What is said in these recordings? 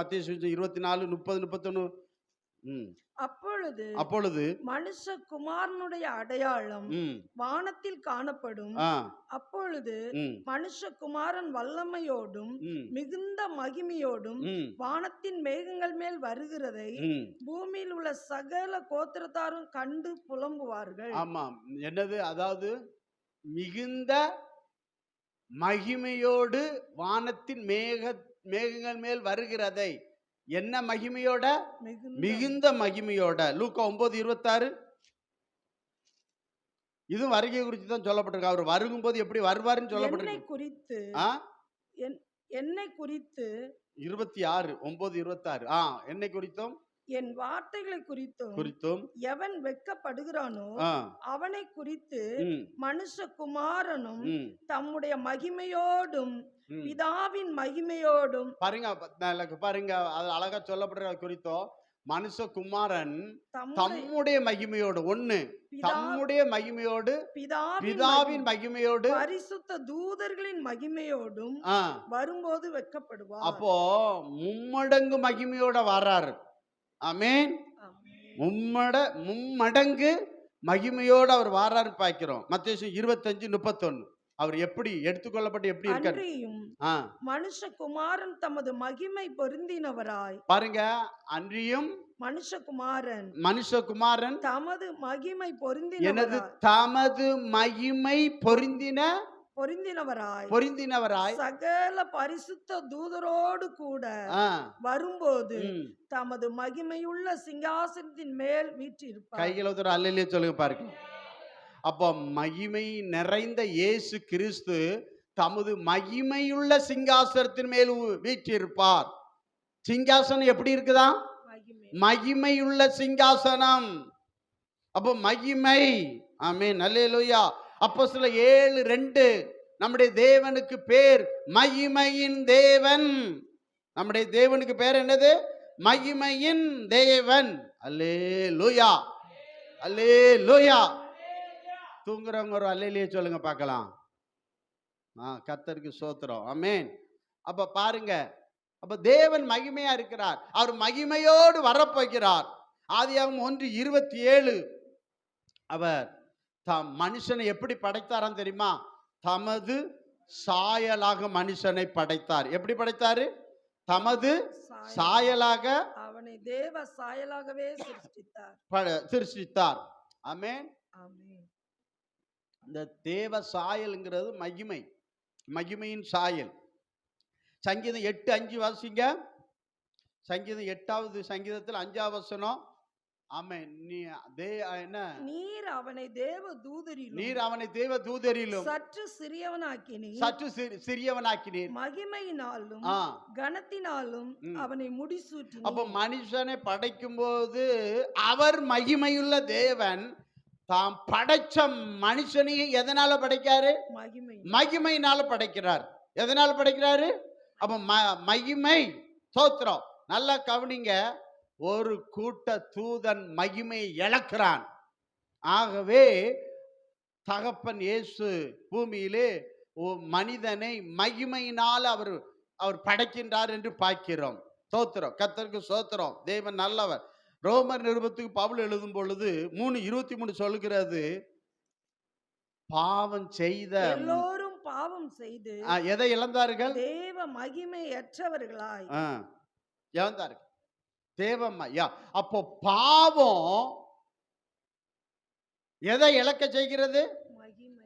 மத்தேயு 24:30-31. அப்பொழுது மனுஷகுமாரனுடைய அடையாளம் வானத்தில் காணப்படும். அப்பொழுது மனுஷகுமாரன் வல்லமையோடும் மிகுந்த மகிமையோடும் வானத்தின் மேகங்கள் மேல் வருகிறதை பூமியில் உள்ள சகல கோத்திரத்தாரும் கண்டு புலம்புவார்கள். ஆமா, என்னது? அதாவது மிகுந்த மகிமையோடு வானத்தின் மேகங்கள் மேல் வருகிறதை. என்ன மகிமையோட? மிகுந்த மகிமையோட. லூக்கா 9:26. இது வருகை குறித்து தான் சொல்லப்பட்டிருக்கு. அவர் வருகும்போது எப்படி வருவாருன்னு சொல்லப்பட்டிருக்கு. என்னை குறித்து 26:9-26. என்னை குறித்தும் என் வார்த்தைகளை குறித்தும் எவன் வெட்கப்படுகிறானோ அவனை குறித்து மனுஷகுமாரனும் தம்முடைய மகிமையோடும் பிதாவின் மகிமையோடும். பாருங்க, அது அழகா சொல்லப்படுற குறித்தோம். மனுஷகுமாரன் தம்முடைய மகிமையோடு, தம்முடைய மகிமையோடு, பிதாவின் மகிமையோடு, பரிசுத்த தூதர்களின் மகிமையோடும் வரும்போது வெட்கப்படுவார். அப்போ மும்மடங்கு மகிமையோட வர்றாரு. ஆமென். மும்மடங்கு மகிமையோடு அவர் வாராரு பார்க்கிறோம். மத்தேயு 25:31. அவர் எப்படி எடுத்துக்கொள்ளப்பட்டு எப்படி இருக்காரு? மனுஷகுமாரன் தமது மகிமை பொருந்தினவராய். பாருங்க, அன்றியும் மனுஷகுமாரன் தமது மகிமை பொருந்தினவராய். தமது மகிமை பொருந்தினவராய் சகல பரிசுத்த தூதரோடு கூட வரும்போது தமது மகிமையுள்ள சிங்காசனத்தின் மேல் வீற்றிருப்பார். கைகளை ஒரு அல்லேலூயா சொல்லுங்க பாருங்க. அப்போ மகிமை நிறைந்த இயேசு கிறிஸ்து தமது மகிமையுள்ள சிங்காசனத்தின் மேல் வீற்றிருப்பார். சிங்காசனம் எப்படி இருக்குதா? மகிமையுள்ள சிங்காசனம். அப்போ மகிமை. ஆமென், அல்லேலூயா. அப்போஸ்தலர் 7:2. நம்முடைய தேவனுக்கு பேர் மகிமையின் தேவன். நம்முடைய தேவனுக்கு பேர் என்னது? மகிமையின் தேவன். அல்லேலூயா, அல்லேலூயா. தூங்குறவங்க ஒரு அல்லேலூயா சொல்லுங்க பார்க்கலாம். கர்த்தருக்கு ஸ்தோத்திரம். ஆமென். அப்ப பாருங்க, அப்ப தேவன் மகிமையா இருக்கிறார். அவர் மகிமையோடு வரப்போகிறார். ஆதியாகமம் 1:27. அவர் மனுஷனை எப்படி படைத்தாராம் தெரியுமா? தமது சாயலாக மனுஷனை படைத்தார். எப்படி படைத்தாரு? தமது சாயலாக அவனை தேவ சாயலாகவே சிருஷ்டித்தார். ஆமென். இந்த தேவ சாயல்ங்கிறது மகிமை, மகிமையின் சாயல். சங்கீதம் 8:5 வாசிங்க. சங்கீதம் 8வது சங்கீதத்தில் 5வது வசனம். ஆமென். நீர் அவனை தேவ தூதரிலும் சற்று சிறியவனாக்கினீர். மகிமையினாலும் கனத்தினாலும் அவனை முடிசூட்டினீர். அப்ப மனுஷனை படைக்கும் போது அவர் மகிமையுள்ள தேவன் தாம் படைச்ச மனுஷனையும் எதனால படைக்காரு? மகிமையினால படைக்கிறார். எதனால படைக்கிறாரு? அப்ப மகிமை. ஸ்தோத்திரம். நல்லா கவனிங்க. ஒரு கூட்ட தூதன் மகிமையை இழக்கிறான். ஆகவே தகப்பன் இயேசு பூமியிலே மனிதனை மகிமையினால் அவர் படைக்கின்றார் என்று பார்க்கிறோம். ஸ்தோத்திரம், கர்த்தருக்கு ஸ்தோத்திரம். தேவன் நல்லவர். ரோமர் நிருபத்துக்கு பவுல் எழுதும் பொழுது 3:23 சொல்லுகிறது, பாவம் செய்த எல்லோரும் பாவம் செய்து எதை இழந்தார்கள்? தேவ மகிமையற்றவர்களாய் இழந்தார்கள். தேவமையா. அப்போ பாவம் எதை இழக்க செய்கிறது?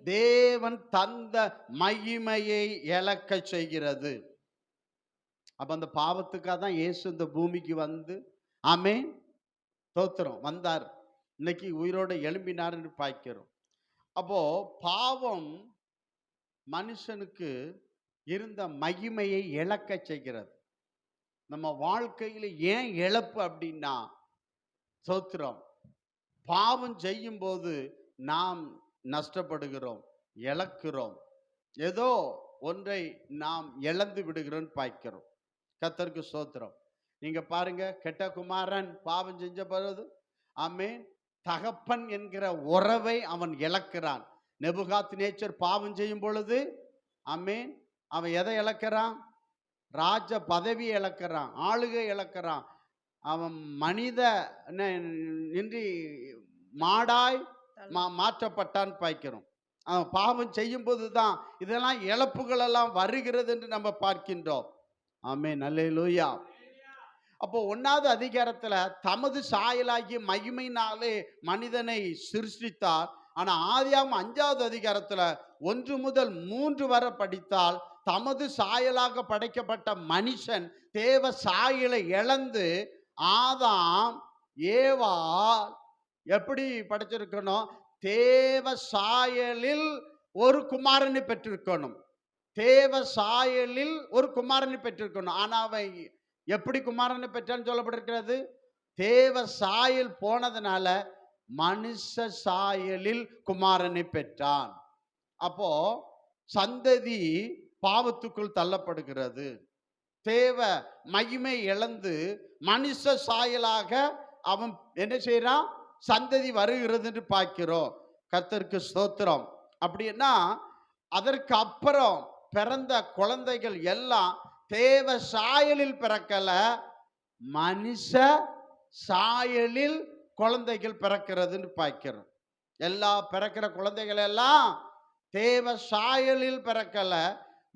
தேவன் தந்த மகிமையை இழக்க செய்கிறது. அப்ப அந்த பாவத்துக்காக தான் இயேசு இந்த பூமிக்கு வந்து, ஆமென், ஸ்தோத்திரம், வந்தார். இன்னைக்கு உயிரோட எழும்பினார் என்று பார்க்கிறோம். அப்போ பாவம் மனுஷனுக்கு இருந்த மகிமையை இழக்க செய்கிறது. நம்ம வாழ்க்கையில ஏன் இழப்பு அப்படின்னா, ஸ்தோத்திரம், பாவம் செய்யும் போது நாம் நஷ்டப்படுகிறோம், இழக்கிறோம். ஏதோ ஒன்றை நாம் இழந்து விடுகிறோம் பார்க்கிறோம். கர்த்தருக்கு ஸ்தோத்திரம். நீங்க பாருங்க, கெட்ட குமாரன் பாவம் செஞ்ச பிறகு, ஆமென், தகப்பன் என்கிற உறவை அவன் இழக்கிறான். நெபுகாத்நேச்சர் பாவம் செய்யும் பொழுது, ஆமென், அவன் எதை இழக்கிறான்? ராஜ பதவி இழக்கிறான், ஆளுகை இழக்கிறான். அவன் மனித இன்றி மாடாய் மாற்றப்பட்டான்னு பார்க்கிறோம். அவன் பாவம் செய்யும் போதுதான் இதெல்லாம் இழப்புகள் எல்லாம் வருகிறது என்று நம்ம பார்க்கின்றோம். ஆமென், அல்லேலூயா. அப்போ 1வது அதிகாரத்துல தமது சாயலாகிய மகிமையினாலே மனிதனை சிருஷ்டித்தார். ஆனா ஆதியாகமம் 5வது அதிகாரத்துல 1 முதல் 3 வரை படித்தால் தமது சாயலாக படைக்கப்பட்ட மனுஷன் தேவ சாயலை இழந்து ஆதாம் ஏவாள் எப்படி படைச்சிருக்கணும்? தேவ சாயலில் ஒரு குமாரனை பெற்றிருக்கணும். தேவ சாயலில் ஒரு குமாரனை பெற்றிருக்கணும். ஆனா அவன் எப்படி குமாரனை பெற்றான்னு சொல்லப்பட்டிருக்கிறது? தேவ சாயல் போனதுனால மனுஷ சாயலில் குமாரனை பெற்றான். அப்போ சந்ததி பாவத்துக்குள் தள்ளப்படுகிறது. தேவ மகிமை இழந்து மனுஷ சாயலாக அவன் என்ன செய்யறான்? சந்ததி வருகிறது என்று பார்க்கிறோம். கர்த்தருக்கு ஸ்தோத்திரம். அப்படின்னா அதற்கு அப்புறம் பிறந்த குழந்தைகள் எல்லாம் தேவ சாயலில் பிறக்கல, மனுஷ சாயலில் குழந்தைகள் பிறக்கிறதுன்னு பார்க்கிறோம். எல்லா பிறக்கிற குழந்தைகள் எல்லாம் தேவ சாயலில் பிறக்கல,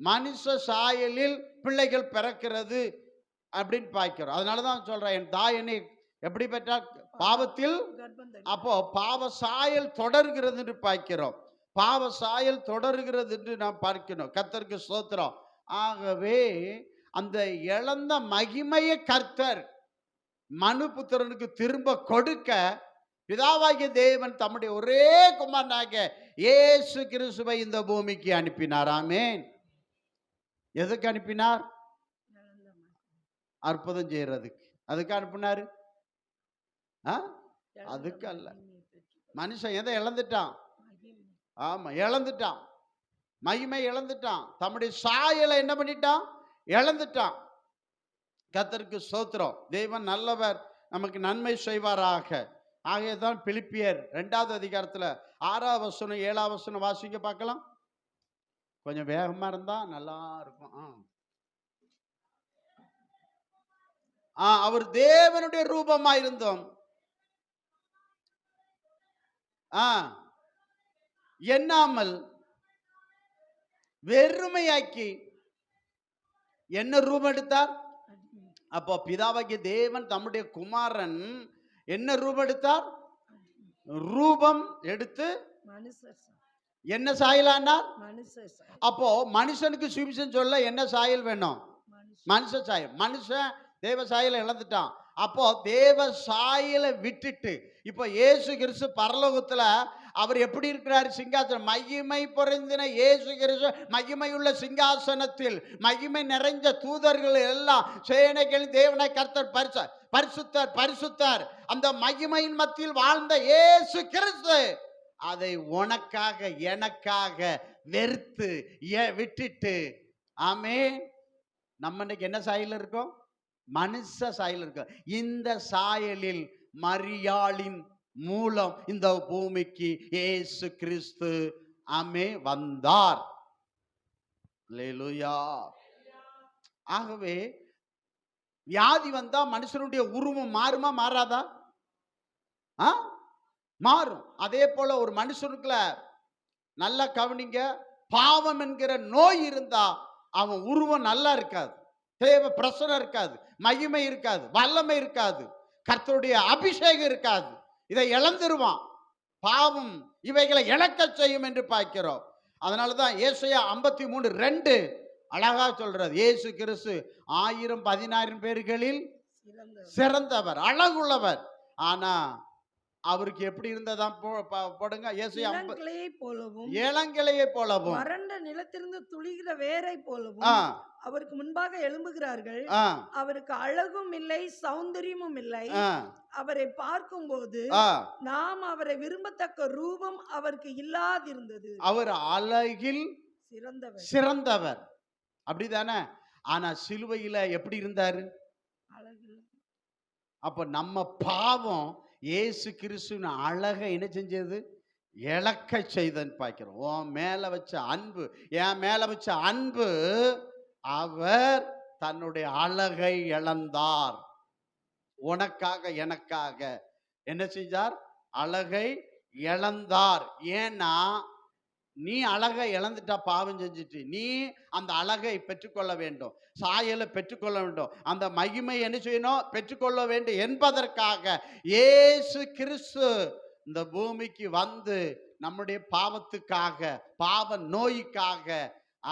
மனுஷ சாயலில் பிள்ளைகள் பிறக்கிறது அப்படின்னு பார்க்கிறோம். அதனாலதான் சொல்றேன், என் தாய் என்னை எப்படி பெற்றா? பாவத்தில். அப்போ பாவ சாயல் தொடர்கிறது என்று பார்க்கிறோம். பாவ சாயல் தொடர்கிறது என்று நாம் பார்க்கிறோம். கர்த்தருக்கு ஸ்தோத்திரம். ஆகவே அந்த இழந்த மகிமையை கர்த்தர் மனுபுத்திரனுக்கு திரும்ப கொடுக்க பிதாவாகிய தேவன் தம்முடைய ஒரே குமாரனாகிய இயேசு கிறிஸ்துவை இந்த பூமிக்கு அனுப்பினார். ஆமென். எதுக்கு அனுப்பினார்? அற்புதம் செய்யறதுக்கு. அதுக்கு அனுப்பினாரு? அதுக்கு அல்ல. மனுஷன் எதை இழந்துட்டான்? ஆமா, இழந்துட்டான். மகிமை இழந்துட்டான். தம்முடைய சாயலை என்ன பண்ணிட்டான்? இழந்துட்டான். கர்த்தருக்கு ஸ்தோத்திரம். தேவன் நல்லவர், நமக்கு நன்மை செய்வாராக. ஆகையதான் பிலிப்பியர் 2வது அதிகாரத்துல 6வது வசனம் 7வது வசனம் வாசிங்க பார்க்கலாம். கொஞ்சம் வேகமா இருந்தா நல்லா இருக்கும். அவர் தேவனுடைய ரூபமா இருந்தோம். எண்ணாமல் வெறுமையாக்கி என்ன ரூபம் எடுத்தார்? அப்போ பிதாவாகிய தேவன் தம்முடைய குமாரன் என்ன ரூபம் எடுத்தார்? ரூபம் எடுத்து என்ன சாயலானார்? அப்போ மனுஷனுக்கு சுவிசேஷம் சொல்ல என்ன சாயல் வேணும்? மனுஷ சாயல். மனுஷன் தேவ சாயலை இழந்துட்டான். அப்போ தேவ சாயலை விட்டுட்டு இப்போ இயேசு கிறிஸ்து பரலோகத்துல அவர் எப்படி இருக்கிறார்? சிங்காசனம். மகிமை பொருந்தின இயேசு கிறிஸ்து மகிமையுள்ள சிங்காசனத்தில் மகிமை நிறைஞ்ச தூதர்கள் எல்லாம் சேனைகள் தேவனை கர்த்தர் பரிசுத்தர் பரிசுத்தர் அந்த மகிமையின் மத்தியில் வாழ்ந்த இயேசு கிறிஸ்து அதை உனக்காக எனக்காக வெறுத்து விட்டுட்டு, ஆமென், நம்ம இன்னைக்கு என்ன சாயல் இருக்கோம்? மனுஷ சாயல் இருக்கோம். இந்த சாயலில் மரியாளின் மூலம் இந்த பூமிக்கு இயேசு கிறிஸ்து வந்தார். அல்லேலூயா. ஆகவே வியாதி வந்தா மனுஷனுடைய உருவம் மாறுமா மாறாதா? மாறும். அதே போல ஒரு மனுஷனுக்குள்ள நல்லா கவனிங்க, பாவம் என்கிற நோய் இருந்தா அவன் உருவம் நல்லா இருக்காது, தேவ பிரசனம் இருக்காது, மகிமை இருக்காது, வல்லமை இருக்காது, கர்த்தருடைய அபிஷேகம் இருக்காது. இதை இழந்துருவான். பாவம் இவைகளை இழக்க செய்யும் என்று பார்க்கிறோம். அதனாலதான் ஏசாயா 53:2 அழகா சொல்றது, இயேசு கிறிஸ்து 1000-10,000 பேர்களில் சிறந்தவர், அழகுள்ளவர். ஆனா அவருக்கு எப்படி இருந்ததா போடுங்க. ஏசாயா இளங்கிளையை போலவும் வறண்ட நிலத்திலிருந்து துளிகிற வேரை போலவும் அவருக்கு முன்பாக எழும்புகிறார்கள். அவருக்கு அழகும் இல்லை, சௌந்தரியமும் இல்லை. அவரை பார்க்கும்போது நாம் அவரை விரும்பத்தக்க ரூபம் அவருக்கு இல்லாதிருந்தது. அவர் அழகில் சிறந்தவர், அப்படிதானே? ஆனா சிலுவையில எப்படி இருந்தாரு? அப்ப நம்ம பாவம் இயேசு கிறிஸ்துவின் அழகை என்ன செஞ்சது? இழக்க செய்தன்னு பார்க்கிறோம். உன் மேல வச்ச அன்பு, என் மேல வச்ச அன்பு அவர் தன்னுடைய அழகை இழந்தார். உனக்காக எனக்காக என்ன செஞ்சார்? அழகை இழந்தார். ஏன்னா நீ அழகை இழந்துட்டா, பாவம் செஞ்சுட்டு நீ அந்த அழகை பெற்றுக்கொள்ள வேண்டும், சாயலை பெற்றுக்கொள்ள வேண்டும், அந்த மகிமை என்ன செய்யணும்? பெற்றுக்கொள்ள வேண்டும் என்பதற்காக இயேசு கிறிஸ்து இந்த பூமிக்கு வந்து நம்முடைய பாவத்துக்காக, பாவ நோய்க்காக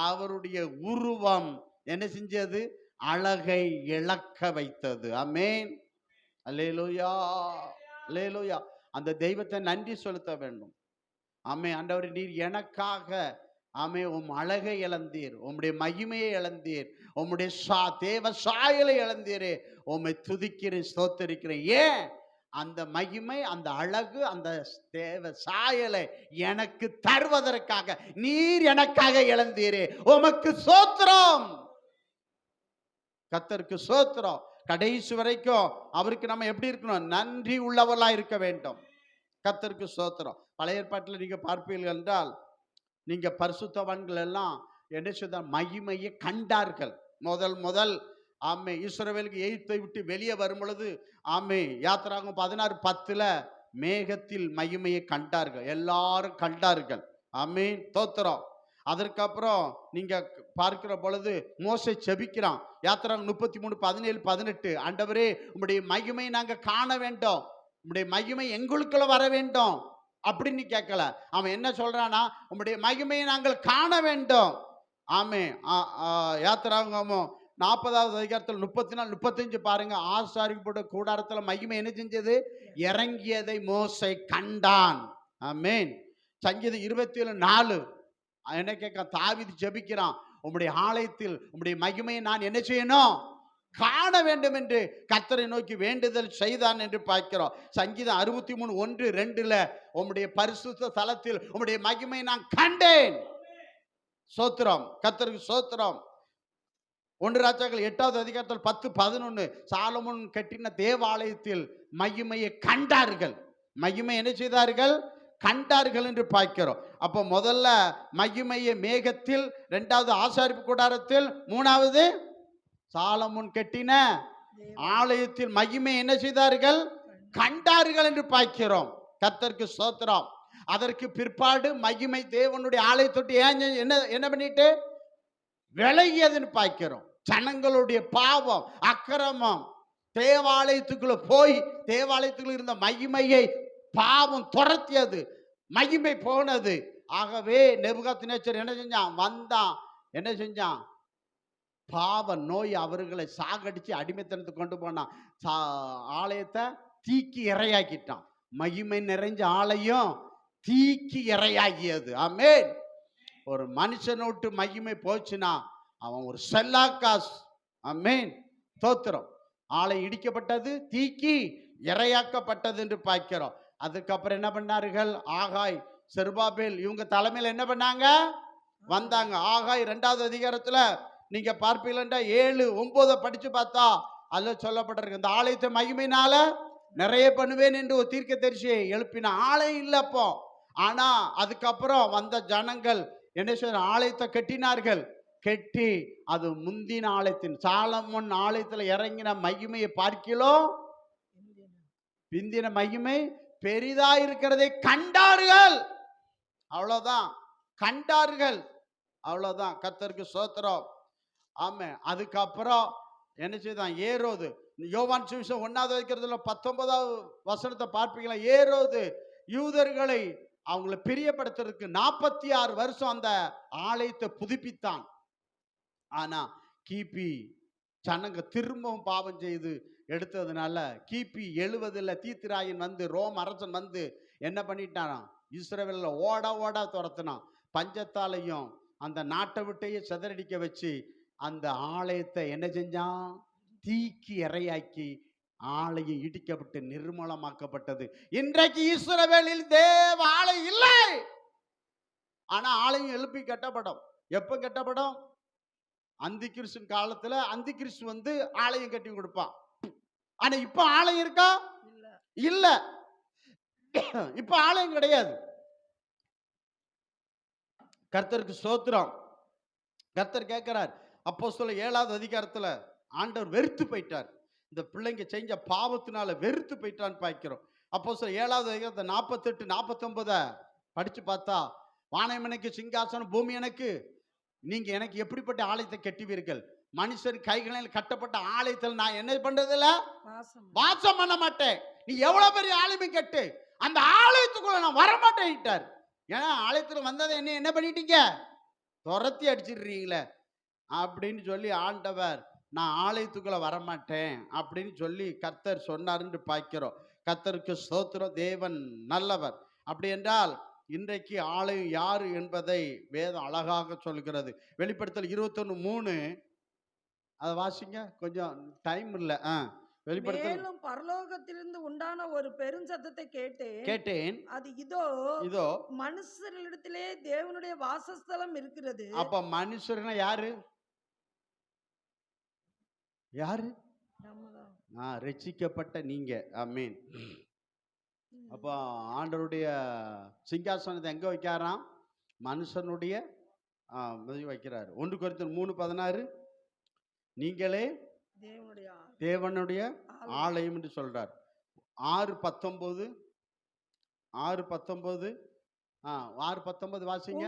அவருடைய உருவம் என்ன செஞ்சது? அழகை இழக்க வைத்தது. ஆமென். அல்லேலூயா, அல்லேலூயா. அந்த தெய்வத்தை நன்றி செலுத்த வேண்டும். ஆமே. ஆண்டவரே, நீர் எனக்காக ஆமே உம் அழகை இழந்தீர், உம்முடைய மகிமையை இழந்தீர், உம்முடைய தேவ சாயலை இழந்தீரே. உம்மை துதிக்கிறேன், ஸ்தோத்தரிக்கிறேன். ஏன்? அந்த மகிமை, அந்த அழகு, அந்த தேவ சாயலை எனக்கு தருவதற்காக நீர் எனக்காக இழந்தீரே. உமக்கு சோத்திரம். கர்த்தருக்கு சோத்திரம். கடைசி வரைக்கும் அவருக்கு நம்ம எப்படி இருக்கணும்? நன்றி உள்ளவர்களா இருக்க வேண்டும். கர்த்தருக்கு சோத்திரம். பழைய ஏற்பாட்டில் நீங்க பார்ப்பீர்கள் என்றால், நீங்க பரிசுத்தவான்கள் எல்லாம் என்ன செய்தார்? மகிமையை கண்டார்கள். முதல் ஆமே இஸ்ரவேலுக்கு எகிப்தை விட்டு வெளியே வரும் பொழுது ஆமே யாத்திராகமம் 16:10 மேகத்தில் மகிமையை கண்டார்கள். எல்லாரும் கண்டார்கள். ஆமீன், தோத்திரம். அதற்கப்புறம் நீங்க பார்க்கிற பொழுது மோசே செபிக்கிறான். யாத்திராகமம் 33:17-18, ஆண்டவரே உம்முடைய மகிமை நாங்க காண வேண்டும், உம்முடைய மகிமை எங்களுக்குள்ள வர வேண்டும் அப்படின்னு கேட்கல. அவன் என்ன சொல்றானா? உம்முடைய மகிமையை நாங்கள் காண வேண்டும். ஆமே. யாத்திராகமம் 40வது அதிகாரத்தில் 34-35 பாருங்க. ஆசாரிப்பட்ட கூடாரத்தில் மகிமை என்ன செஞ்சது? இறங்கியதை மோசே கண்டான். ஆமேன். சங்கீதம் 27:4 என்ன கேட்க? தாவீது ஜெபிக்கிறான், உம்முடைய ஆலயத்தில் உம்முடைய மகிமையை நான் என்ன செய்யணும்? காண வேண்டும் என்று கர்த்தரை நோக்கி வேண்டுதல் செய்தான் என்று பார்க்கிறோம். சங்கீதம் 63:1-2 உம்முடைய பரிசுத்த ஸ்தலத்தில் உம்முடைய மகிமை நான் கண்டேன். சோத்திரம், கர்த்தருக்கு சோத்திரம். 1 ராஜாக்கள் 8வது அதிகாரத்தில் 10-11 சாலமோன் கட்டின தேவாலயத்தில் மகிமையை கண்டார்கள். மகிமை என்ன செய்தார்கள்? கண்டார்கள் என்று பார்க்கிறோம். அப்போ முதல்ல மகிமையை மேகத்தில், 2வது ஆசாரிப்பு கூடாரத்தில், 3வது சாலமோன் கட்டின ஆலயத்தில் மகிமை என்ன செய்தார்கள்? கண்டார்கள் என்று பார்க்கிறோம். கர்த்தருக்கு ஸ்தோத்திரம். அதற்கு பிற்பாடு மகிமை தேவனுடைய ஆலயத்தொட்டு என்ன பண்ணிட்டு விலகியதுன்னு பார்க்கிறோம். ஜனங்களுடைய பாவம், அக்கிரமம் தேவாலயத்துக்குள்ள போய் தேவாலயத்துக்குள்ள இருந்த மகிமையை பாவம் துரத்தியது, மகிமை போனது. ஆகவே நேபுகாத்நேச்சர் என்ன செஞ்சான்? வந்தான், என்ன செஞ்சான்? பாவ நோய் அவர்களை சாகடிச்சு அடிமைத்தனத்துக்கு கொண்டு போனான். ஆலயத்தை தீக்கி இரையாக்கிட்டான். மகிமை நிறைஞ்ச ஆலயம் தீக்கி இரையாகியது. ஆமென். ஒரு மனுஷனோட்டு மகிமை போச்சுன்னா அவன் ஒரு செல்லாக்காஸ். ஆமென், தோத்திரம். ஆலயம் இடிக்கப்பட்டது, தீக்கி இரையாக்கப்பட்டது என்று பார்க்கிறோம். அதுக்கப்புறம் என்ன பண்ணார்கள்? ஆகாய், செருபாபேல் இவங்க தலைமையில் என்ன பண்ணாங்க? வந்தாங்க. ஆகாய் 2வது அதிகாரத்துல நீங்க பார்ப்பீங்களா? 7-9 படிச்சு பார்த்தா அதுல சொல்லப்பட்டிருக்கு, இந்த ஆலயத்தை மகிமையினால நிறைய பண்ணுவேன் என்று ஒரு தீர்க்கதரிசியை எழுப்பின. ஆலயம் இல்லை அப்போ. ஆனா அதுக்கப்புறம் வந்த ஜனங்கள் என்ன செய்ய? ஆலயத்தை கட்டினார்கள். கட்டி அது முந்தின ஆலயத்தின், சாலமோன் ஆலயத்துல இறங்கின மகிமையை பார்க்கிறோம். பிந்தின மகிமை பெரிதா இருக்கிறதை கண்டார்கள். அவ்வளவுதான், கண்டார்கள், அவ்வளவுதான். கர்த்தருக்கு ஸ்தோத்திரம். ஆமே. அதுக்கப்புறம் என்ன செய்தான்? ஏரோது, யோவான் சுவிசேஷம் 1வது அதிகாரத்துல 19வது வசனத்தை பார்ப்பீங்களா? ஏரோது யூதர்களை அவங்களை பிரியப்படுத்துறதுக்கு 46 வருஷம் அந்த ஆலயத்தை புதுப்பித்தான். ஆனா கிபி ஜனங்க திரும்பவும் பாவம் செய்து எடுத்ததுனால கிபி 70 தீத்திராயன் வந்து, ரோம் அரசன் வந்து என்ன பண்ணிட்டான்? இஸ்ரவேல்ல ஓட துரத்தினான். பஞ்சத்தாலையும் அந்த நாட்டை விட்டையே சிதறடிக்க வச்சு அந்த ஆலயத்தை என்ன செஞ்சான்? தீக்கி இரையாக்கி ஆலயம் இடிக்கப்பட்டு நிர்மூலமாக்கப்பட்டது. இன்றைக்கு இஸ்ரவேலில் தேவ ஆலயம் இல்லை. ஆனா ஆலயம் எழுப்பி கட்டப்படும். எப்ப கட்டப்படும்? அந்தி கிறிஸ்து காலத்துல அந்தி கிறிஸ்து வந்து ஆலயம் கட்டி கொடுப்பான். ஆனா இப்ப ஆலயம் இருக்கா? இல்ல. இப்ப ஆலயம் கிடையாது. கர்த்தருக்கு ஸ்தோத்திரம். கர்த்தர் கேட்கிறார், அப்போஸ்தலர் 7வது அதிகாரத்துல ஆண்டவர் வெறுத்து போயிட்டார். இந்த பிள்ளைங்க செஞ்ச பாவத்தினால வெறுத்து போயிட்டான்னு பார்க்கிறோம். அப்போஸ்தலர் 7வது அதிகாரத்தை 48 49 படிச்சு பார்த்தா, வானம் எனக்கு சிங்காசனம், பூமி எனக்கு, நீங்க எனக்கு எப்படிப்பட்ட ஆலயத்தை கட்டுவீர்கள்? மனுஷன் கைகளில் கட்டப்பட்ட ஆலயத்தில் நான் என்ன பண்றதில்ல, வாசம் பண்ண மாட்டேன். நீ எவ்வளவு பெரிய ஆலயமே கட்டு, அந்த ஆலயத்துக்குள்ள நான் வரமாட்டேன்ட்டார். ஏன்னா ஆலயத்துல வந்ததை என்ன பண்ணிட்டீங்க, துரத்தி அடிச்சிடுறீங்களே அப்படின்னு சொல்லி ஆண்டவர் நான் ஆலயத்துக்குள்ள வரமாட்டேன் அப்படின்னு சொல்லி கர்த்தர் சொன்னார்ன்னு பார்க்கிறோம். கர்த்தருக்கு ஸ்தோத்திரம். தேவன் நல்லவர். அப்படி என்றால் இன்றைக்கு ஆலயம் யாரு என்பதை வேதம் அழகாக சொல்கிறது. வெளிப்படுத்தல் 21:3 அதை வாசிங்க, கொஞ்சம் டைம் இல்லை. வெளிப்படுத்தல், மேலும் பரலோகத்திலிருந்து உண்டான ஒரு பெருஞ்சத்தத்தை கேட்டேன். அது இதோ மனுஷரிடத்திலே தேவனுடைய வாசஸ்தலம் இருக்கிறது. அப்ப மனுஷர்னா யாரு? யாரு? ரட்சிக்கப்பட்ட நீங்க. ஆமென். அப்போ ஆண்டவருடைய சிங்காசனத்தை எங்க வைக்காராம்? மனுஷனுடைய வைக்கிறார். 1 கொரிந்தியர் 3:16 நீங்களே தேவனுடைய ஆலயம் என்று சொல்றார். 6:19 வாசிங்க.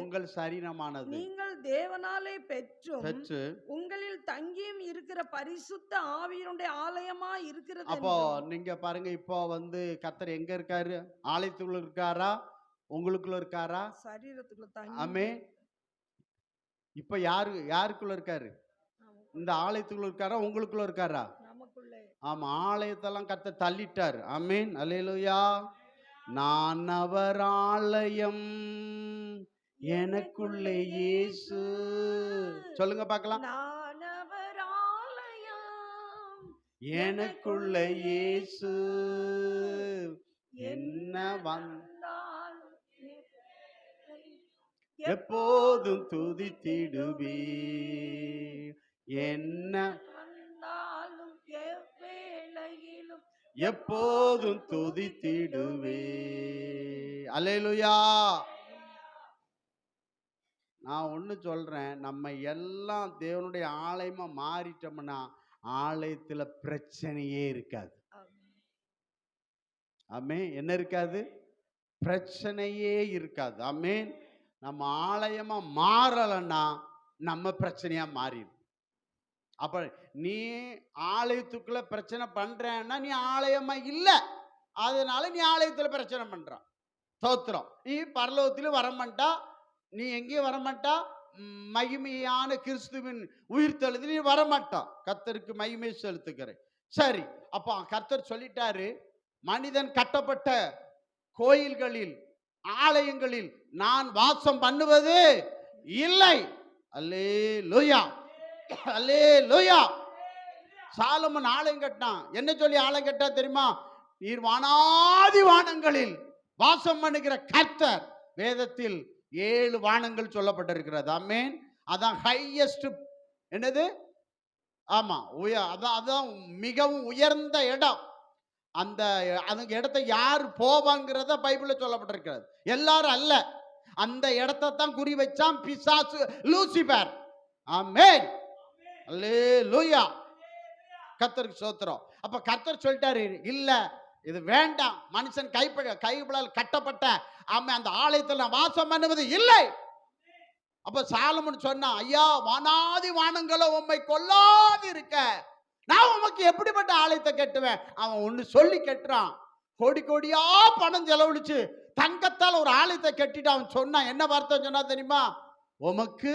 உங்கள் சரீரமானது நீங்கள் தேவனாலே பெற்று உங்களில் தங்கியும் இருக்கிற பரிசுத்த ஆவியினுடைய ஆலயமா இருக்கிறது. அப்போ நீங்க பாருங்க, இப்போ கர்த்தர் எங்க இருக்காரு? ஆலயத்துக்குள்ள இருக்காரா, உங்களுக்குள்ள இருக்காரா? சரீரத்துக்குள்ள. ஆமென். இப்ப யாருக்குள்ள இருக்காரு? இந்த ஆலயத்துக்குள்ள இருக்காரா, உங்களுக்குள்ள இருக்காரா? ஆமா, ஆலயத்தெல்லாம் கர்த்தர் தள்ளிட்டார். ஆமென். அல்லேலூயா. நான் அவர் ஆலயம், எனக்குள்ளே இயேசு. சொல்லுங்க பார்க்கலாம். நான் அவர் ஆலயம், எனக்குள்ளே இயேசு, என்ன வந்தாலும் எப்போதும் துதித்திடுவே, என்ன வந்தாலும் எவ்வேளையிலும் எப்போதும் துதித்திடுவே. அல்லேலூயா. நான் ஒன்று சொல்றேன், நம்ம எல்லாம் தேவனுடைய ஆலயமா மாறிட்டோம்னா ஆலயத்துல பிரச்சனையே இருக்காது. ஆமென். என்ன இருக்காது? பிரச்சனையே இருக்காது. ஆமென். நம்ம ஆலயமா மாறலன்னா நம்ம பிரச்சனையா மாறிடும். அப்ப நீ ஆலயத்துக்குள்ள பிரச்சனை பண்றேன்னா நீ ஆலயமா இல்லை, அதனால நீ ஆலயத்துல பிரச்சனை பண்ற. ஸ்தோத்திரம். நீ பரலோகத்திலும் வரமாட்டா, நீ எங்கேயும் வரமாட்டா, மகிமையான கிறிஸ்துவின் உயிர்த்தெழுதல் நீ வரமாட்டா. கர்த்தருக்கு மகிமை செலுத்துகிறேன். சரி, அப்போ கர்த்தர் சொல்லிட்டாரு, மனிதன் கட்டப்பட்ட கோயில்களில் ஆலயங்களில் நான் வாசம் பண்ணுவது இல்லை. அல்லேலூயா, அல்லேலூயா. சாலமோன் ஆலயம் கட்டினான். என்ன சொல்லி ஆலயம் கட்டா தெரியுமா? நீர் வானாதி வானங்களில் வாசம் பண்ணுகிற கர்த்தர். வேதத்தில் 7 வானங்கள் சொல்லப்பட்டிருக்கிறது. ஆமென். அதான் ஹையஸ்ட். என்னது? ஆமா, அதான் மிகவும் உயர்ந்த இடம். அந்த இடத்தை யார் போவாங்கிறத பைபிள்ல சொல்லப்பட்டிருக்கிறது. எல்லாரும் அல்ல, அந்த இடத்தை தான் குறி வச்சான் பிசாசு, லூசிபர். ஆமென். அல்லேலூயா. கர்த்தருக்கு ஸ்தோத்திரம். அப்ப கர்த்தர் சொல்லிட்டாரு, இல்ல இது வேண்டாம், மனுஷன் கைப்படால் கட்டப்பட்ட அந்த ஆலயத்தில் நான் வாசம் பண்ணுவது இல்லை. அப்ப சாலமோன் சொன்னா, ஐயா வானாதி வானங்களோ உம்மை கொல்லாது இருக்க நான் உமக்கு எப்படிப்பட்ட ஆலயத்தை கட்டுவேன்? அவன் ஒண்ணு சொல்லி கட்டுறான். கோடி கோடியா பணம் செலவழிச்சு தங்கத்தால் ஒரு ஆலயத்தை கட்டிட்டு அவன் சொன்னான். என்ன வார்த்தை சொன்னா தெரியுமா? உமக்கு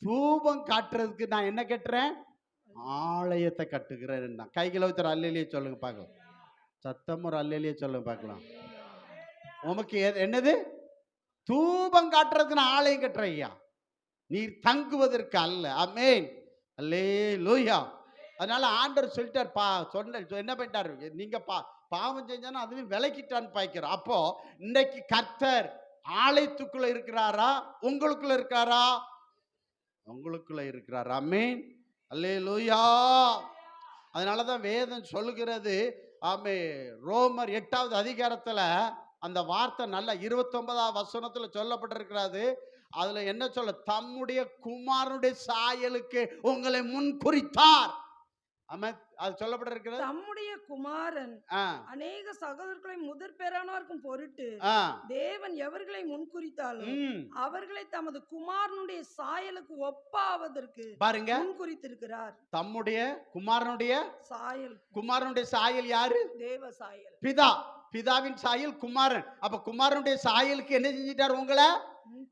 தூபம் காட்டுறதுக்கு நான் என்ன கட்டுறேன்? ஆலயத்தை கட்டுகிறேன். கைகளை ஒருத்தர் அல்லேலியே சொல்லுங்க பார்க்கலாம். சத்தம் ஒரு அல்லேலியே சொல்லுங்க பார்க்கலாம். உமக்கு என்னது? தூபம் காட்டுறதுக்கு நான் ஆலயம் கட்டுறேன் ஐயா, நீர் தங்குவதற்கு அல்ல. ஆமென். அல்லேலூயா. அதனால ஆண்டவர் சொல்லிட்டார், என்ன பண்ணிட்டாரு? நீங்க பாவம் செஞ்சானா அதுவும் விலக்கிட்டான்னு பாய்க்கிறோம். அப்போ இன்னைக்கு கர்த்தர் ஆலயத்துக்குள்ள இருக்கிறாரா, உங்களுக்குள்ள இருக்காரா? உங்களுக்குள்ள இருக்கிறார். ஆமென். அல்லேலூயா. அதனாலதான் வேதம் சொல்லுகிறது. ஆமே, ரோமர் 8வது அதிகாரத்துல அந்த வார்த்தை நல்ல 29வது வசனத்துல சொல்லப்பட்டிருக்கிறது. அதுல என்ன சொல்ல, தம்முடைய குமாரனுடைய சாயலுக்கு உங்களை முன் குறித்தார். ஆமா, அது சொல்லப்பட்டிருக்கிறது. தம்முடைய குமாரன் அநேக சகோதரர்களை முதற் பேரானவர்க்கும் பொருட்டு தேவன் எவர்களை முன்குறித்தாலும் அவர்களை தமது குமாரனுடைய சாயலுக்கு ஒப்பாவதற்கு பாருங்க முன்குறித்திருக்கிறார். தம்முடைய குமாரனுடைய சாயல். குமாரனுடைய சாயல் யாரு? தேவ சாயல், பிதா. பிதாவின் சாயல் குமாரன். அப்ப குமாரனுடைய சாயலுக்கு என்ன செஞ்சிட்டார்? உங்களை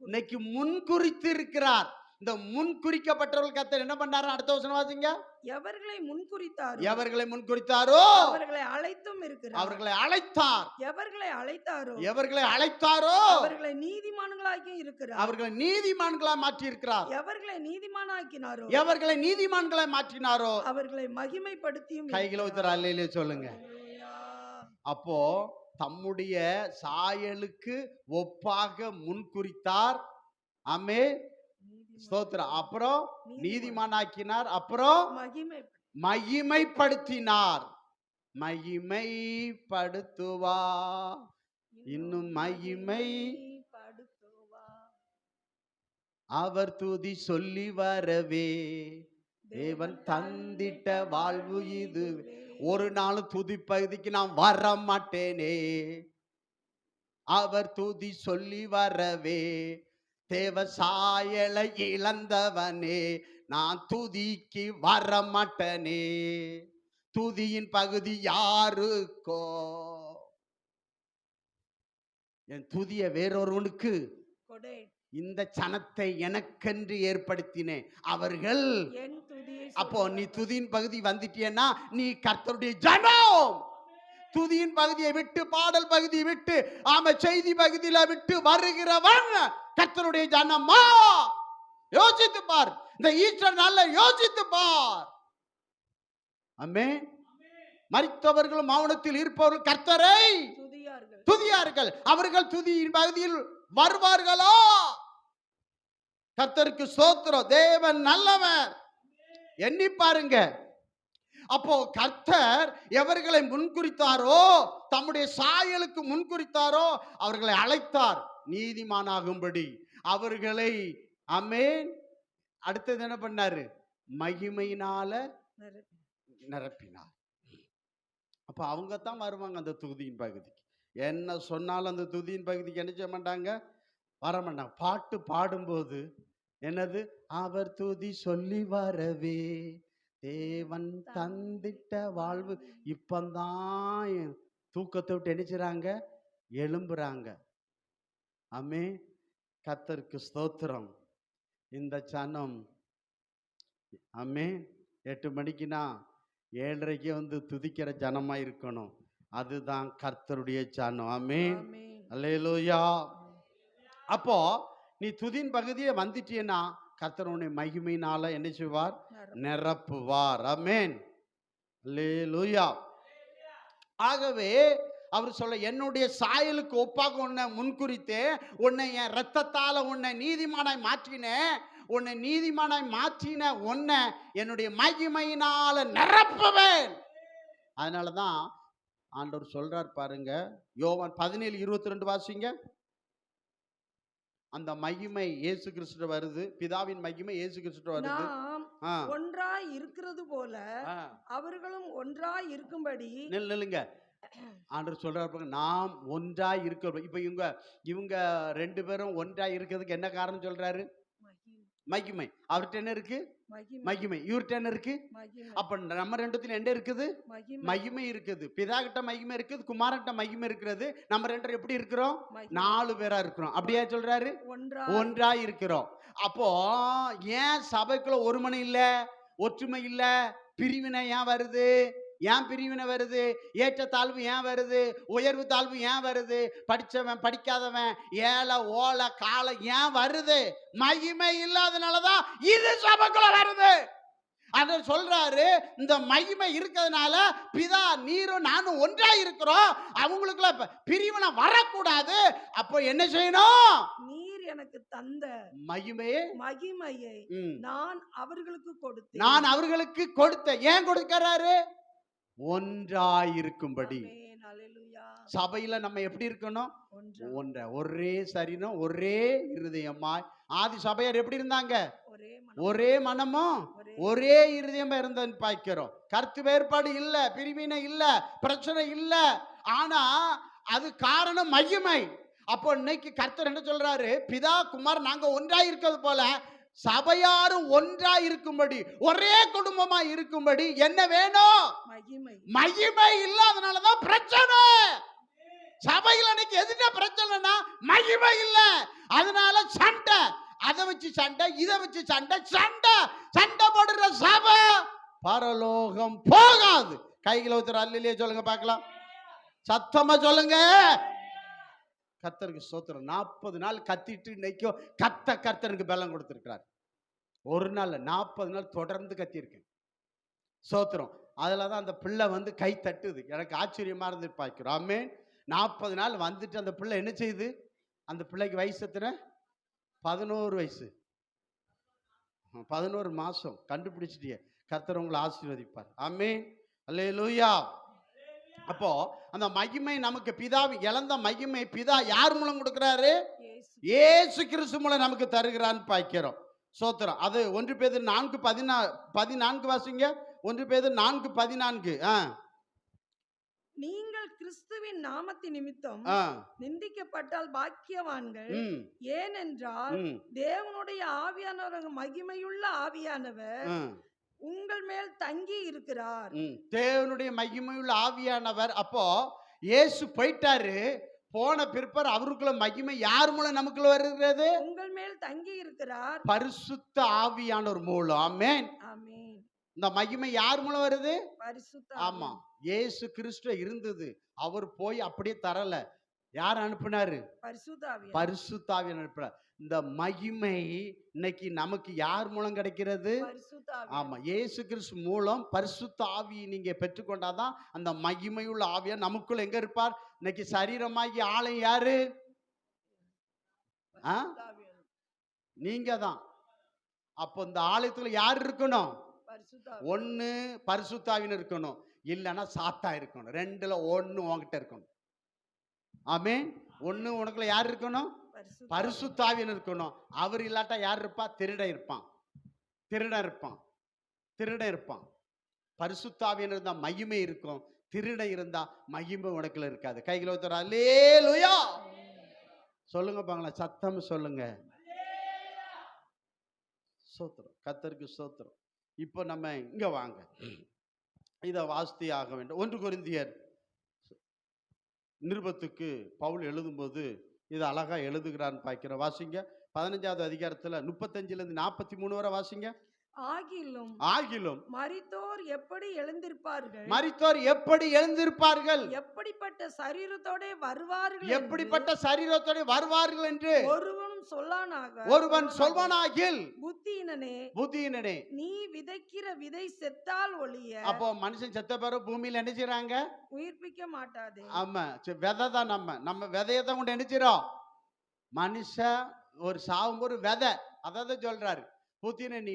இன்னைக்கு முன்குறித்து இருக்கிறார். இந்த முன்குறிக்கப்பட்டவர்கள் கர்த்தர் என்ன பண்ணாரு? அடுத்த வசனம் வாசிங்க. எவர்களை முன்குறித்தாரோ, எவர்களை முன்குறித்தாரோ அவர்களை அழைத்தும் இருக்கிறார். அவர்களை அழைத்தார். எவர்களை அழைத்தாரோ, எவர்களை அழைத்தாரோ அவர்களை நீதிமான்களாக்கி இருக்கிறார். அவர்களை நீதிமான்களாய் மாற்றி இருக்கிறார். எவர்களை நீதிமானாக்கினாரோ, எவர்களை நீதிமான்களாய் மாற்றினாரோ அவர்களை மகிமைப்படுத்தியும். கைகளை ஊத்துற அல்லேலூயா சொல்லுங்க. அப்போ தம்முடைய சாயலுக்கு ஒப்பாக முன்குறித்தார். ஆமென், ஸ்தோத்திரம். அப்புறம் நீதிமானாக்கினார். அப்புறம் மகிமைப்படுத்தினார். மகிமைப்படுத்துவா, இன்னும் மகிமைப்படுத்துவா. அவர் துதி சொல்லி வரவே தேவன் தந்திட்ட வாழ்வு இது. ஒரு நாள் துதி பகுதிக்கு நான் வர மாட்டேனே. அவர் துதி சொல்லி வரவே தேவ சாயலை இழந்தவனே, நான் துதிக்கு வர மாட்டனே. துதியின் பகுதி யாருக்கோ? என் துதிய வேறொருவனுக்கு இந்த சனத்தை எனக்கென்று ஏற்படுத்தினேன். அவர்கள் அப்போ நீ துதியின் பகுதி வந்துட்டியன்னா நீ கர்த்தருடைய ஜனம். துதியின் பகுதியை விட்டு, பாடல் பகுதியை விட்டு, ஆமா செய்தி பகுதியில விட்டு வருகிறவன் கர்த்தருடைய ஜனமா? யோசித்து பார். இந்த ஈஸ்டர் நாள்ல யோசித்து பார். ஆமென். மரித்தவர்களும் மௌனத்தில் இருப்பவர்கள் கர்த்தரை துதியார்கள். அவர்கள் துதியின் பகுதியில் வருவார்களா? கர்த்தருக்கு ஸ்தோத்திரம். தேவன் நல்லவர். எண்ணி பாருங்க. அப்போ கர்த்தர் எவர்களை முன்குறித்தாரோ, தம்முடைய சாயலுக்கு முன்குறித்தாரோ அவர்களை அழைத்தார் நீதிமானாகும்படி. அவர்களை ஆமென். அடுத்தது என்ன பண்ணாரு? மகிமையினால நிரப்பினார். அப்ப அவங்க தான் வருவாங்க அந்த துதியின் பகுதிக்கு. என்ன சொன்னாலும் அந்த துதியின் பகுதிக்கு என்ன செய்ய மாட்டாங்க? வர மாட்டாங்க. பாட்டு பாடும்போது என்னது? அவர் துதி சொல்லி வரவே தேவன் தந்திட்ட வாழ்வு. இப்பந்தான் தூக்கத்தை விட்டு நினைச்சுறாங்க, எழும்புறாங்க. ஆமே, கர்த்தருக்கு ஸ்தோத்திரம். இந்த சனம் ஆமே 8 மணிக்குனா 7:30 வந்து துதிக்கிற ஜனமா இருக்கணும். அதுதான் கர்த்தருடைய சனம். ஆமே, அல்லேலூயா. அப்போ நீ துதின் பகுதியை வந்துட்டீன்னா கர்த்தர் உன்னை மகிமையினால என்ன செய்வார்? நிரப்புவார். ஆமென், அல்லேலூயா. ஆகவே அவர் சொல்ல, என்னுடைய சாயலுக்கு ஒப்பாக உன்னை முன்குறித்தே, உன்னை என் ரத்தத்தால உன்னை நீதிமானாய் மாற்றினேன். உன்னை நீதிமானாய் மாற்றின உன்னை என்னுடைய மகிமையினால நிரப்புவேன். அதனாலதான் ஆண்டவர் சொல்றார் பாருங்க, யோவான் 17:22 வாசிங்க. அந்த மகிமை இயேசு கிறிஸ்து வருது. பிதாவின் மகிமை இயேசு கிறிஸ்து வருது. ஒன்றாய் இருக்கிறது போல அவர்களும் ஒன்றாய் இருக்கும்படி. நில்லுங்க. ஆண்டவர் சொல்றாரு, நாம் ஒன்றாய் இருக்க. இப்ப இவங்க 2 பேரும் ஒன்றாய் இருக்கிறதுக்கு என்ன காரணம் சொல்றாரு? மகிமை. அவர்கிட்ட என்ன இருக்கு? மகிமை. இவர்கிட்ட என்ன இருக்கு? அப்ப நம்ம 2 என்ன இருக்குது? மகிமை இருக்குது. பிதா கிட்ட மகிமை இருக்குது, குமாரன்கிட்ட மகிமை இருக்கிறது. நம்ம 2 எப்படி இருக்கிறோம்? 4 பேரா இருக்கிறோம். அப்படியே சொல்றாரு, ஒன்றாய் இருக்கிறோம். அப்போ ஏன் சபைக்குள்ள ஒருமனை இல்ல, ஒற்றுமை இல்ல, பிரிவினை ஏன் வருது? ஏன் பிரிவினை வருது? ஏற்ற தாழ்வு ஏன் வருது? உயர்வு தாழ்வு ஏன் வருது? படிச்சவன் படிக்காதவன், ஏழை ஓலை காலை ஏன் வருது? மகிமை இல்லாதனாலதான் இது சபைக்குள்ள வருது. அத சொல்றாரு, இந்த மகிமை இருக்கிறதுனால பிதா நீரும் நானும் ஒன்றா இருக்கிறோம். அவங்களுக்குள்ள பிரிவினை வரக்கூடாது. அப்போ என்ன செய்யணும்? நீர் எனக்கு தந்த மகிமையை நான் அவர்களுக்கு கொடுத்தேன். நான் அவர்களுக்கு கொடுத்தேன். ஏன் கொடுக்கிறாரு? ஒன்றாயிருக்கும்படி. ஹalleluya. சபையில நம்ம எப்படி இருக்கணும்? ஒன்றா ஒரே சரீரம், ஒரே இருதயமாய். ஆதி சபையார் எப்படி இருந்தாங்க? ஒரே ஒரே மனமும் ஒரே இருதயமா இருந்தன்னு பார்க்கிறோம். கருத்து வேறுபாடு இல்ல, பிரிவினை இல்ல, பிரச்சனை இல்ல. ஆனா அது காரணம் மகிமை. அப்போ இன்னைக்கு கர்த்தர் என்ன சொல்றாரு? பிதா குமார் நாங்க ஒன்றாய் இருக்கிறது போல சபையாரும் ஒன்றாய் இருக்கும்படி, ஒரே குடும்பமா இருக்கும்படி என்ன வேணும்? மகிமை. மகிமை இல்லாதனாலதான் பிரச்சனை. சபையில் இன்னைக்கு எதுனா பிரச்சனைனா மகிமை இல்ல, அதனால சண்டை. அதை வச்சு சண்டை, இதை வச்சு சண்டை, சண்டை போடுற சபை பரலோகம் போகாது. கைகளை ஊத்துற அல்லையே சொல்லுங்க பார்க்கலாம், சத்தமா சொல்லுங்க. கர்த்தருக்கு ஸ்தோத்திரம். 40 நாள் கத்திட்டு இன்னைக்கும் கர்த்தருக்கு பலம் கொடுத்திருக்கிறார். ஒரு நாள் 40 நாள் தொடர்ந்து கத்தியிருக்கேன். ஸ்தோத்திரம். அதுலதான் அந்த பிள்ளை வந்து கை தட்டுது. எனக்கு ஆச்சரியமா இருந்து பார்க்கிறோம். ஆமென். 40 நாள் வந்துட்டு அந்த பிள்ளை என்ன செய்யுது? அந்த பிள்ளைக்கு வயசு எத்தனை? 11 வயசு, 11 மாசம். கண்டுபிடிச்சிட்டியே. கர்த்தர் உங்களை ஆசீர்வதிப்பார். ஆமென். அல்லேலூயா. அப்போ அந்த மகிமை நமக்கு பிதா இழந்த மகிமை பிதா யார் மூலம் கொடுக்கிறாரு? இயேசு கிறிஸ்து மூலம் நமக்கு தருகிறான்னு பார்க்கிறோம். ஸ்தோத்திரம். அது 1 பேதுரு 4:14 வாசிங்க. 1 பேதுரு 4:14. நீங்கள் கிறிஸ்துவின் நாமத்தின் நிமித்தம் நிந்திக்கப்பட்டால் பாக்கியவான்கள். ஏனென்றால் தேவனுடைய ஆவியானவர், மகிமையுள்ள ஆவியானவர் உங்கள் மேல் தங்கி இருக்கிறார். தேவனுடைய மகிமையுள்ள ஆவியானவர். அப்போ இயேசு போயிட்டாரு, போன பிற்பாடு அவருக்குள்ள மகிமை யார் மூலம் நமக்குள்ள வருகிறது? உங்கள் மேல் தங்கி இருக்கிறார், பரிசுத்த ஆவியானவர் மூலம். ஆமென். ஆமென். இந்த மகிமை யார் மூலம் வருது? பரிசுத்த. ஆமா, இயேசு கிறிஸ்து இருந்தது, அவர் போய் அப்படியே தரல. யார் அனுப்பினாரு? பரிசுத்த ஆவியானவர் அனுப்பினார். இந்த மகிமை இன்னைக்கு நமக்கு யார் மூலம் கிடைக்கிறது? ஆமா, இயேசு கிறிஸ்து மூலம் பரிசுத்த ஆவி நீங்க பெற்றுக்கொண்டாதான் அந்த மகிமையுள்ள ஆவியா நமக்குள்ள எங்க இருப்பார்? இன்னைக்கு சரீரமாகி ஆளை யாரு? நீங்க தான். அப்போ இந்த ஆலயத்துல யார் இருக்கணும்? ஒண்ணு பரிசுத்தாவின் இருக்கணும், இல்லைன்னா சாத்தா இருக்கணும். ரெண்டுல ஒண்ணு உன்கிட்ட இருக்கணும். ஆமென். ஒண்ணு உனக்குள்ள யார் இருக்கணும்? பரிசுத்தாவின் இருக்கணும். அவர் இல்லாட்டா யார் இருப்பா? திருடன் இருப்பான். பரிசுத்தாவின் இருந்தா மகிமை இருக்கும், திருடன் இருந்தா மகிமை உனக்குள்ள இருக்காது. கைகளை ஊத்துறா. அல்லேலூயா சொல்லுங்க பாங்களா, சத்தம் சொல்லுங்க. ஸ்தோத்திரம். கர்த்தருக்கு ஸ்தோத்திரம். இப்போ நம்ம இங்க வாங்க, இதை வாசித்தே ஆக வேண்டும். 1 கொரிந்தியர் நிருபத்துக்கு பவுல் எழுதும்போது இது அழகா எழுதுகிறான்னு பார்க்கிறோம். வாசிங்க. 15வது அதிகாரத்துல 35லிருந்து 43 வரை வாசிங்க. ஆகிலும் மரித்தோர் எப்படி எழுந்திருப்பார்கள்? எப்படிப்பட்ட சரீரத்தோட வருவார்கள் என்று ஒருவன் சொல்வானாகில் புத்தியினனே நீ விதைக்கிற விதை செத்தால் ஒழிய. அப்போ மனுஷன் செத்த பிறகு பூமியில என்ன செய்றாங்க? உயிர்ப்பிக்க மாட்டாதே. ஆமா, விதை தான். நம்ம விதையை தான் கொண்டு என்ன செய்றோம்? மனுஷன் ஒரு சாவும் ஒரு விதை, அதாவது சொல்றாரு, புத்தின நீ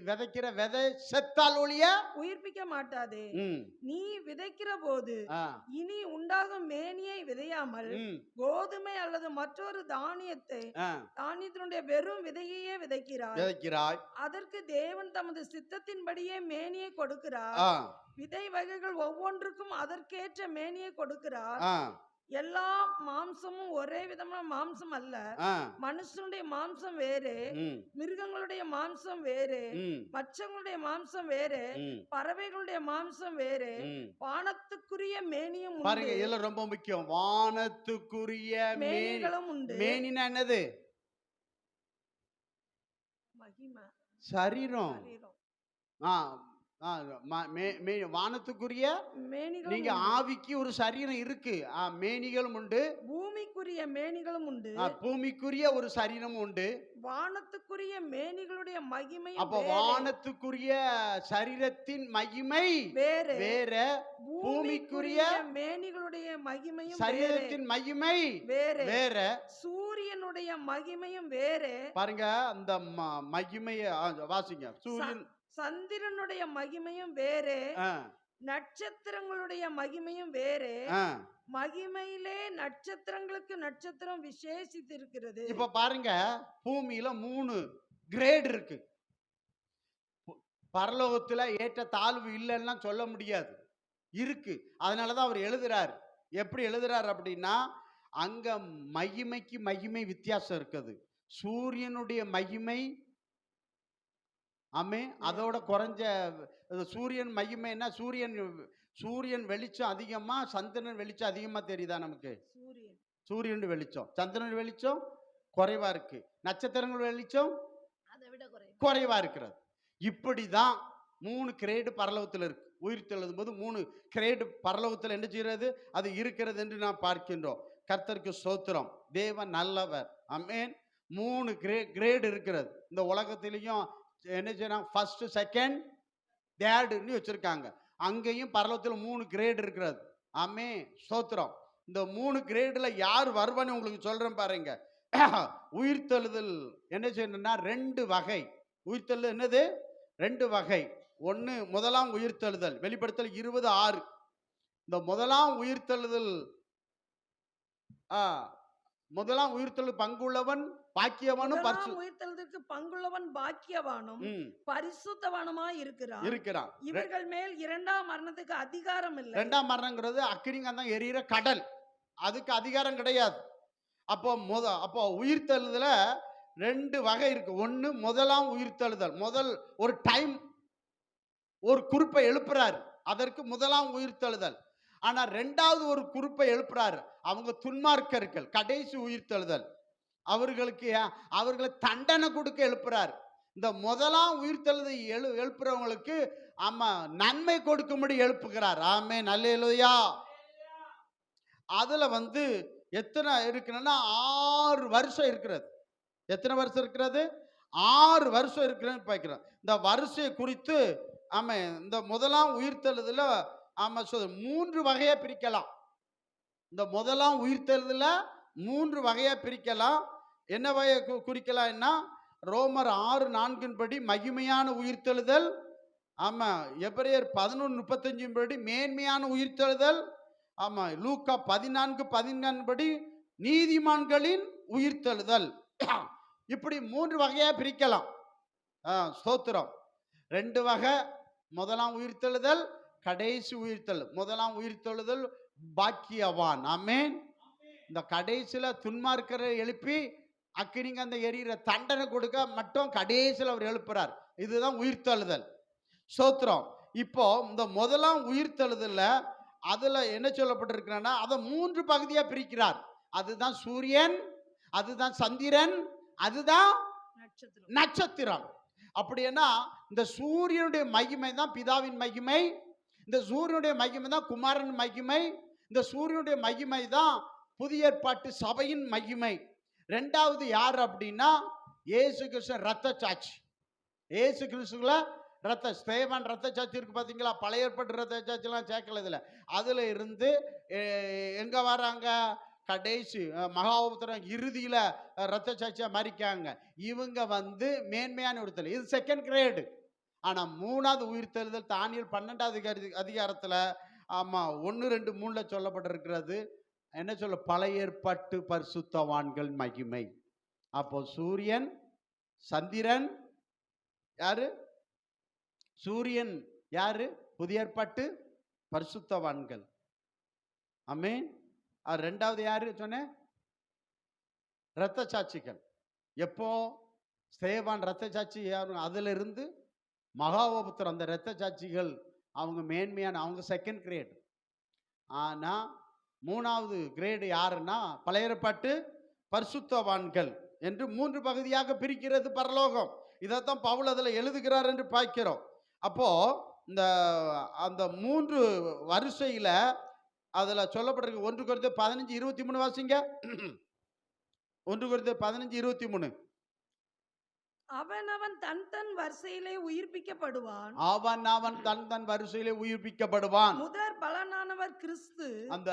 விதைக்கிற விதை செத்தால் ஒழிய உயிர்ப்பிக்க மாட்டாதே. நீ விதைக்கிற போது இனி உண்டாகும் மேனியை விதையாமல் கோதுமை அல்லது மற்றொரு தானியத்தினுடைய வெறும் விதையையே விதைக்கிறாய். அதற்கு தேவன் தமது சித்தத்தின்படியே மேனியை கொடுக்கிறார். விதை வகைகள் ஒவ்வொன்றுக்கும் அதற்கேற்ற மேனியை கொடுக்கிறார். எல்லா மாம்சமும் ஒரே விதமான மாம்சம் அல்ல. மனுஷனுடைய மாம்சம் வேறு, மிருகங்களுடைய மாம்சம் வேறு, மச்சங்களுடைய மாம்சம் வேறு, பறவைகளுடைய மாம்சம் வேறு, வானத்துக்குரிய மேனியும் பாருங்க. இதெல்லாம் ரொம்ப முக்கியம். வானத்துக்குரிய மேனிகளும் உண்டு. மேனினா என்னது? மகிமை, சரீரம். வானத்துக்குரிய நீங்க ஆவிக்கு ஒரு சரீரம் இருக்கு, மேனிகளும் உண்டு. பூமிக்குரிய மேனிகளும் உண்டு. பூமிக்குரிய ஒரு சரீரம் உண்டு. வானத்துக்குரிய மேனிகளுடைய மகிமை. அப்ப வானத்துக்குரிய சரீரத்தின் மகிமை வேற, பூமிக்குரிய மேனிகளுடைய மகிமையும் சரீரத்தின் மகிமை வேற, சூரியனுடைய மகிமையும் வேற. பாருங்க, அந்த மகிமையை வாசிங்க. சூரியன், சந்திரனுடைய மகிமையும் வேறு, நட்சத்திரங்களுடைய மகிமையும் வேறே, ஆ. மகிமையிலே நட்சத்திரங்களுக்கு நட்சத்திரம் விசேஷித்திருக்கிறது. இப்ப பாருங்க, பூமியில 3 கிரேட் இருக்கு. பரலோகத்துல ஏற்ற தாழ்வு இல்லைன்னா சொல்ல முடியாது, இருக்கு. அதனாலதான் அவர் எழுதுறார். எப்படி எழுதுறார் அப்படின்னா, அங்க மகிமைக்கு மகிமை வித்தியாசம் இருக்குது. சூரியனுடைய மகிமை, ஆமே, அதோட குறைஞ்ச சூரியன் மகிமைன்னா, சூரியன் வெளிச்சம் அதிகமா, சந்திரன் வெளிச்சம் அதிகமா தெரியுதா நமக்கு? சூரியன் சூரியன் வெளிச்சம், சந்திரன் வெளிச்சம் குறைவா இருக்கு. நட்சத்திரங்கள் வெளிச்சம் அதை விட குறைவா இருக்கிறது. இப்படிதான் 3 கிரேடு பரலோகத்தில் இருக்கு. உயிர் தெழுதும் போது 3 கிரேடு பரலோகத்தில் என்ன செய்யறது, அது இருக்கிறது என்று நாம் பார்க்கின்றோம். கர்த்தருக்கு ஸ்தோத்திரம். தேவன் நல்லவர். ஆமென். 3 கிரேடு இருக்கிறது. இந்த உலகத்திலையும் என்ன செய்யறாங்க, ஃபர்ஸ்ட், செகண்ட், தேர்டுன்னு வச்சிருக்காங்க. அங்கேயும் பரலோகத்தில் 3 கிரேடு இருக்கிறது. ஆமென், ஸ்தோத்திரம். இந்த 3 கிரேடுல யார் வருவான்னு உங்களுக்கு சொல்றேன் பாருங்க. உயிர்த்தெழுதல் என்ன செய்யணும்னா 2 வகை. உயிர்த்தெழுதல் என்னது? 2 வகை. ஒன்று, முதலாம் உயிர்த்தெழுதல், வெளிப்படுத்தல் 20:6. இந்த முதலாம் உயிர்த்தெழுதல், முதலாம் உயிர்த்தெழுதல் பங்குள்ளவன் பாக்கியவனும் உயிர்த்தெழுதலுக்கு பங்குள்ளவன் பாக்கியவானும் பரிசுத்தவானுமாய் இருக்கிறான். இவர்கள் மேல் 2ஆம் மரணத்துக்கு அதிகாரம் இல்லை. 2ஆம் மரணங்கிறது அக்கினிங்கதான் எரியிற கடல், அதுக்கு அதிகாரம் கிடையாது. அப்போ உயிர்த்தெழுதல 2 வகை இருக்கு. ஒன்று, முதலாம் உயிர்த்தெழுதல். முதல் ஒரு டைம் ஒரு குறிப்பை எழுப்புறாரு, அதற்கு முதலாம் உயிர்த்தெழுதல். ஆனா 2வது ஒரு குறிப்பை எழுப்புறாரு, அவங்க துன்மார்க்கர்கள், கடைசி உயிர்த்தெழுதல். அவர்களை தண்டனை கொடுக்க எழுப்புறாரு. இந்த முதலாம் உயிர்த்தெழுதல் எழுப்புறவங்களுக்கு ஆமா நன்மை கொடுக்கும்படி எழுப்புகிறார். ஆமென், அல்லேலூயா. அதுல எத்தனை இருக்குன்னா 6 வருஷம் இருக்கிறது. எத்தனை வருஷம் இருக்கிறது? 6 வருஷம் இருக்கிறது பார்க்கிறோம். இந்த வருஷை குறித்து ஆமா இந்த முதலாம் உயிர்த்தெழுதல ஆமா 3 வகையா பிரிக்கலாம். இந்த முதலாம் உயிர்த்தெழுதல 3 வகையா பிரிக்கலாம். என்ன வகையை குறிக்கலாம்னா, ரோமர் 6:4 படி மகிமையான உயிர்த்தெழுதல், ஆமா எபிரேயர் 11:35 படி மேன்மையான உயிர்த்தெழுதல், ஆமா லூக்கா 14:14 படி நீதிமான்களின் உயிர்த்தெழுதல். இப்படி 3 வகையா பிரிக்கலாம். ஸ்தோத்திரம். 2 வகை, முதலாம் உயிர்த்தெழுதல், கடைசி உயிர்த்தெழுதல். முதலாம் உயிர்த்தெழுதல் பாக்கியவான். ஆமென். இந்த கடைசியில துன்மார்க்கரை எழுப்பி அக்கினிங்க அந்த எரியிற தண்டனை கொடுக்க மட்டும் கடைசியில் அவர் எழுப்புறார். இதுதான் உயிர்த்தெழுதல். ஸ்தோத்திரம். இப்போ இந்த முதலாம் உயிர்த்தெழுதல்ல அதுல என்ன சொல்லப்பட்டிருக்கிறான்னா, அதை 3 பகுதியா பிரிக்கிறார். அதுதான் சூரியன், அதுதான் சந்திரன், அதுதான் நட்சத்திரம். அப்படின்னா இந்த சூரியனுடைய மகிமை தான் பிதாவின் மகிமை, இந்த சூரியனுடைய மகிமை தான் குமாரன் மகிமை, இந்த சூரியனுடைய மகிமை தான் புதிய ஏற்பாட்டு சபையின் மகிமை. 2வது யார் அப்படின்னா இயேசு கிறிஸ்து ரத்த சாட்சி. இயேசு கிறிஸ்துல ரத்த ஸ்தேவான் ரத்த சாட்சி இருக்கு பாத்தீங்களா? பழைய ஏற்பாட்டு ரத்த சாட்சிலாம் சேர்க்கல இதுல. அதுல இருந்து எங்க வராங்க, கடைசி மகாபுத்திரம் இறுதியில ரத்த சாட்சியா மறிக்காங்க. இவங்க மேன்மையான உயிர்த்தெழுதல், இது செகண்ட் கிரேடு. ஆனா 3வது உயிர்த்தெழுதல் தானியேல் 12வது அதிகாரத்துல ஆமா 1, 2, 3 சொல்லப்பட்டிருக்கிறது. என்ன சொல்ல? பழைய ஏற்பாட்டு பரிசுத்தவான்கள் மகிமை. அப்போ சூரியன், சந்திரன் யாரு? சூரியன் யாரு? புதிய ஏற்பாட்டு பரிசுத்தவான்கள். ஆமென். 2வது யாரு சொன்ன? இரத்த சாட்சிகள். எப்போ? ஸ்தேவான் இரத்த சாட்சி. அதுல இருந்து மகாபுத்திரம் அந்த இரத்த சாட்சிகள் அவங்க மேன்மையான, அவங்க செகண்ட் கிரேட். ஆனா 3வது கிரேடு யாருன்னா பழைய ஏற்பாட்டு பரிசுத்தவான்கள் என்று 3 பகுதியாக பிரிக்கிறது பரலோகம். இதைத்தான் பவுல் அதில் எழுதுகிறார் என்று பார்க்கிறோம். அப்போ இந்த அந்த 3 வரிசையில அதுல சொல்லப்பட்டிருக்கு. 1 கொரிந்தியர் 15:23 வாசிங்க. 1 கொரிந்தியர் 15:23. அவன் தன் தன் வரிசையிலே உயிர்ப்பிக்கப்படுவான். அவன் தன் வரிசையிலே உயிர்ப்பிக்கப்படுவான். முதற் பலனானவர் கிறிஸ்து. அந்த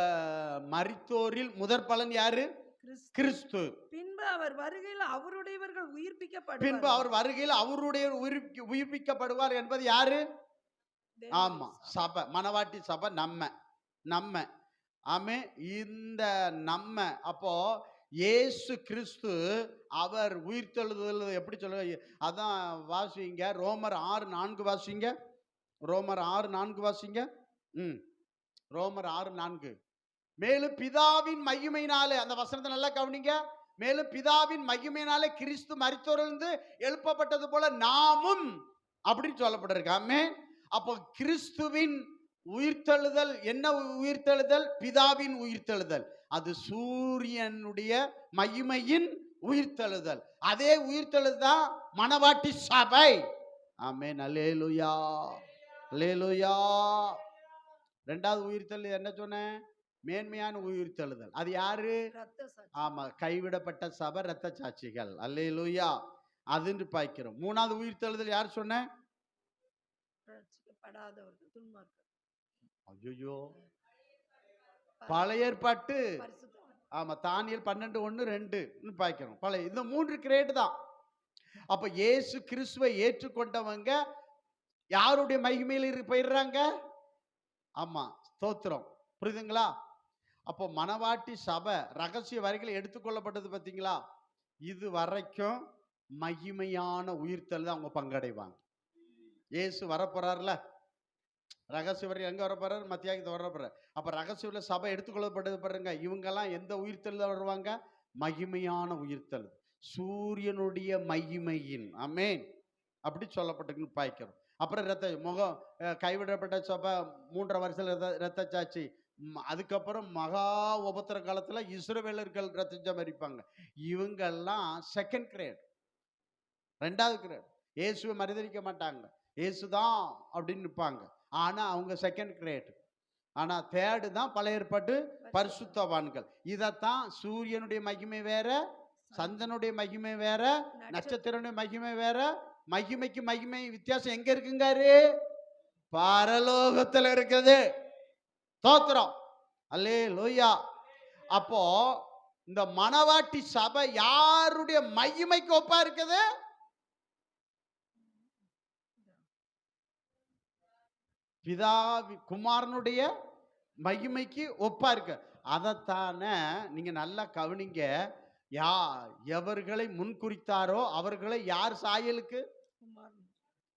மரித்தோரில் முதற் பலன் யாரு? கிறிஸ்து. பின்பு அவர் வருகையில் அவருடையவர்கள் உயிர்ப்பிக்கப்படுவார். பின்பு அவர் வருகையில் அவருடைய உயிர்ப்பிக்கப்படுவார் என்பது யாரு? ஆமா, சபை மணவாட்டி சபை நம்ம நம்ம ஆமே. இந்த நம்ம அப்போ இயேசு கிறிஸ்து அவர் உயிர்த்தெழுதல் எப்படி சொல்ல, அதான் வாசிங்க ரோமர் 6:4 வாசிங்க. ரோமர் 6:4 வாசிங்க. ரோமர் 6:4. மேலும் பிதாவின் மகிமையினாலே, அந்த வசனத்தை நல்லா கவனிங்க. மேலும் பிதாவின் மகிமையினாலே கிறிஸ்து மரித்தோரிலிருந்து எழுப்பப்பட்டது போல நாமும் அப்படின்னு சொல்லப்பட்டிருக்காமே. அப்போ கிறிஸ்துவின் உயிர்த்தெழுதல் என்ன உயிர்த்தெழுதல்? பிதாவின் உயிர்த்தெழுதல். அது சூரியனுடைய மகிமையின் உயிர்த்தெழுதல். அதே உயிர்த்தெழுதல் தான் மணவாட்டி சபை. ஆமென். அல்லேலூயா, அல்லேலூயா. இரண்டாவது உயிர்த்தெழுதல் என்ன சொன்னேன்? மேன்மையான உயிர்த்தெழுதல். அது யாரு? ஆமா, கைவிடப்பட்ட சபை, இரத்த சாட்சிகள். அல்லேலூயா, அதுன்னு பாய்க்கிறோம். மூணாவது உயிர்த்தெழுதல் யார் சொன்ன? ஐயோ, பழைய ஏற்பாட்டு. ஆமா, தானியேல் 12:1-2 பாய்க்கிறோம். பழைய இந்த 3 கிரேட் தான். அப்ப இயேசு கிறிஸ்துவை ஏற்றுக்கொண்டவங்க யாருடைய மகிமையில் போயிடுறாங்க? ஆமா, ஸ்தோத்திரம். புரியுதுங்களா? அப்போ மணவாட்டி சபை ரகசிய வரிகளை எடுத்துக்கொள்ளப்பட்டது பார்த்தீங்களா? இது வரைக்கும் மகிமையான உயிர்த்தெழுதல் அவங்க பங்கடைவாங்க. இயேசு வரப்போறாருல, ரகசிய வரி எங்க வரப்போறாரு? மத்தியாகத்தை வரப்போறாரு. அப்ப ரகசிய சபை எடுத்துக்கொள்ளப்பட்டது பாருங்க. இவங்கெல்லாம் எந்த உயிர்த்தெழுதல் வருவாங்க? மகிமையான உயிர்த்தெழுதல், சூரியனுடைய மகிமையின். ஆமென். அப்படி சொல்லப்பட்டிருக்குன்னு பாய்க்கிறோம். அப்புறம் முகம் கைவிடப்பட்ட சபை 3 வருஷத்துல இரத்த சாட்சி. அதுக்கப்புறம் மகா உபத்திர காலத்துல இஸ்ரவேலர்கள் ரத்தம் மரிப்பாங்க. இவங்கெல்லாம் செகண்ட் கிரேட், 2வது கிரேட். இயேசுவை மறுதலிக்க மாட்டாங்க, இயேசுதான் அப்படின்னு நிற்பாங்க. ஆனா அவங்க செகண்ட் கிரேட். ஆனா தேர்டு தான் பழைய ஏற்பாட்டு பரிசுத்தவான்கள். இதத்தான் சூரியனுடைய மகிமை வேற, சந்தனுடைய மகிமை வேற, நட்சத்திரனுடைய மகிமை வேற. மகிமைக்கு மகிமை வித்தியாசம் எங்க இருக்குங்காரு? பரலோகத்துல இருக்குது. ஸ்தோத்திரம், அல்லேலூயா. அப்போ இந்த மணவாட்டி சபை யாருடைய மகிமைக்கு ஒப்பா இருக்குது? பிதா குமாரனுடைய மகிமைக்கு ஒப்பா இருக்கு. அதைத்தானே நீங்க நல்லா கவனிங்க. எவர்களை முன்குறித்தாரோ அவர்களை யார் சாயலுக்கு?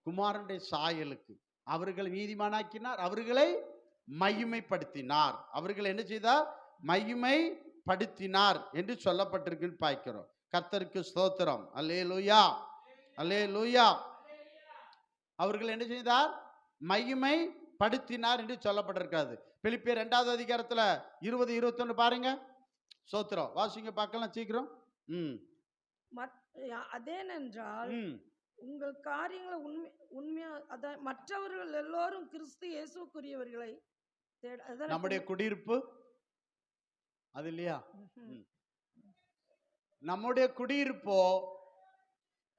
குமாரனுடைய சாயலுக்கு. அவர்களை நீதிமானாக்கினார், அவர்களை மகிமைப்படுத்தினார். அவர்கள் என்ன செய்தார்? மகிமைப்படுத்தினார் என்று சொல்லப்பட்டிருக்குன்னு பார்க்கிறோம். கர்த்தருக்கு ஸ்தோத்திரம். அல்லேலூயா, அல்லேலூயா. அவர்கள் என்ன செய்தார்? மகிமைப்படுத்தினார் என்று சொல்லப்பட்டிருக்காது. பிலிப்பியர் 2வது அதிகாரத்துல 20-21 பாருங்க. ஸ்தோத்திரம், வாசிங்க பார்க்கலாம் சீக்கிரம். அதேனென்றால் உங்கள் காரியங்களை உண்மையா மற்றவர்கள் எல்லோரும் கிறிஸ்து இயேசுக்குரியவர்களை நம்முடைய குடியிருப்பு அது இல்லையா? நம்முடைய குடியிருப்போ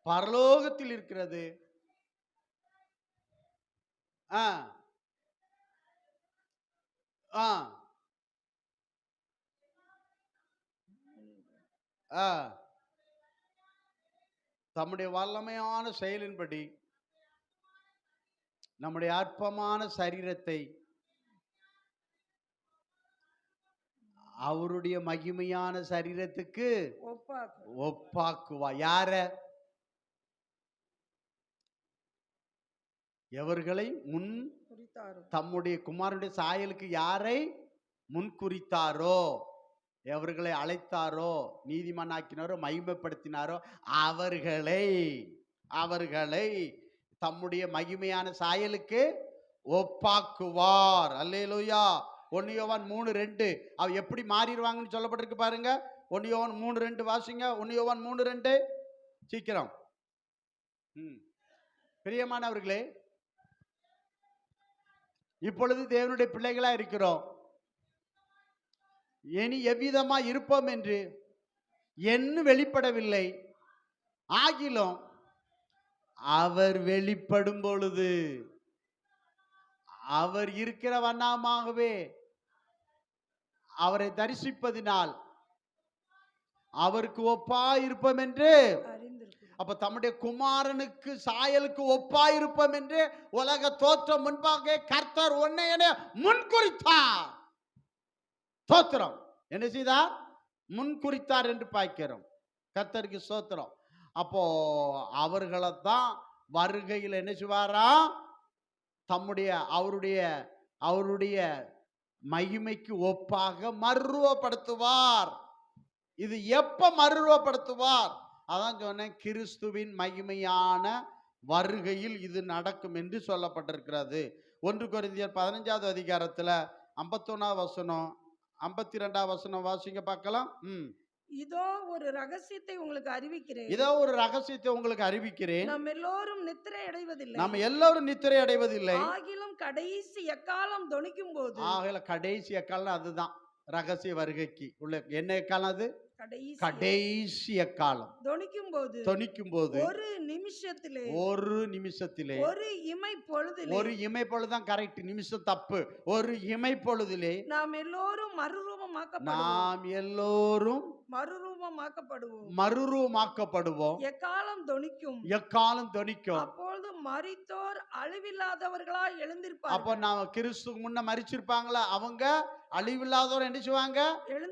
பரலோகத்தில் இருக்கிறது. தம்முடைய வல்லமையான செயலின்படி நம்முடைய அற்பமான சரீரத்தை அவருடைய மகிமையான சரீரத்துக்கு ஒப்பாக்குவா. யார? எவர்களை முன் தம்முடைய குமாரனுடைய சாயலுக்கு யாரை முன்குறித்தாரோ, எவர்களை அழைத்தாரோ, நீதிமானாக்கினாரோ, மகிமைப்படுத்தினாரோ அவர்களை தம்முடைய மகிமையான சாயலுக்கு ஒப்பாக்குவார். அல்லேலூயா. 1 யோவான் 3:2 அவ எப்படி மாறிடுவாங்கன்னு சொல்லப்பட்டிருக்கு பாருங்க. 1 யோவான் 3:2 வாசிங்க. 1 யோவான் 3:2 சீக்கிரம். பிரியமானவர்களே, இப்பொழுது தேவனுடைய பிள்ளைகளா இருக்கிறோம். இனி எவ்விதமா இருப்போம் என்று என்ன வெளிப்படவில்லை. ஆகிலும் அவர் வெளிப்படும் பொழுது அவர் இருக்கிற வண்ணமாகவே அவரை தரிசிப்பதினால் அவருக்கு ஒப்பா இருப்போம் என்று அப்ப தம்முடைய குமாரனுக்கு சாயலுக்கு ஒப்பாயிருப்போம் என்று உலக தோற்றம் முன்பாக கர்த்தர் உன்னை என்னை முன்குறித்தார். தோத்திரம் என்ன செய்தார்? முன்குறித்தார் என்று பார்க்கிறோம். கர்த்தருக்கு ஸ்தோத்திரம். அப்போ அவர்களை தான் வருகையில் என்ன செய்வாரா? தம்முடைய அவருடைய மகிமைக்கு ஒப்பாக மறுரூபப்படுத்துவார். இது எப்ப மறுரூபப்படுத்துவார்? அதான் சொன்னேன், கிறிஸ்துவின் மகிமையான வருகையில் இது நடக்கும் என்று சொல்லப்பட்டிருக்கிறது. 1 கொரிந்தியர் 15வது அதிகாரத்துல 51வது வசனம் 52வது வசனம் வாசிங்க பார்க்கலாம். இதோ ஒரு ரகசியத்தை உங்களுக்கு அறிவிக்கிறேன். இதோ ஒரு ரகசியத்தை உங்களுக்கு அறிவிக்கிறேன். நாம் எல்லோரும் நித்திரை அடைவதில்லை. நாம் எல்லோரும் நித்திரை அடைவதில்லை. ஆகிலும் கடைசி எக்காலம் தொனிக்கும் போது. கடைசி எக்காலம் அதுதான் ரகசிய வருகைக்கு உள்ள என்ன எக்காலம்? அது கடைசி எக்காலம் தொனிக்கும் போது ஒரு நிமிஷத்திலே ஒரு இமை பொழுதுதான் கரெக்ட். நிமிஷம் தப்பு. ஒரு இமை பொழுதிலே நாம் எல்லோரும் மறுரூபமாக்கப்படுவோம். எக்காலம் தொனிக்கும். அப்பொழுது மரித்தோர் அழிவில்லாதவர்களாய் எழுந்திருப்பார்கள். அப்ப நாம கிறிஸ்துவுக்கு முன்ன மரிச்சிருப்பாங்களா, அவங்க அழிவில்லாதவர் என்ன செய்வாங்க?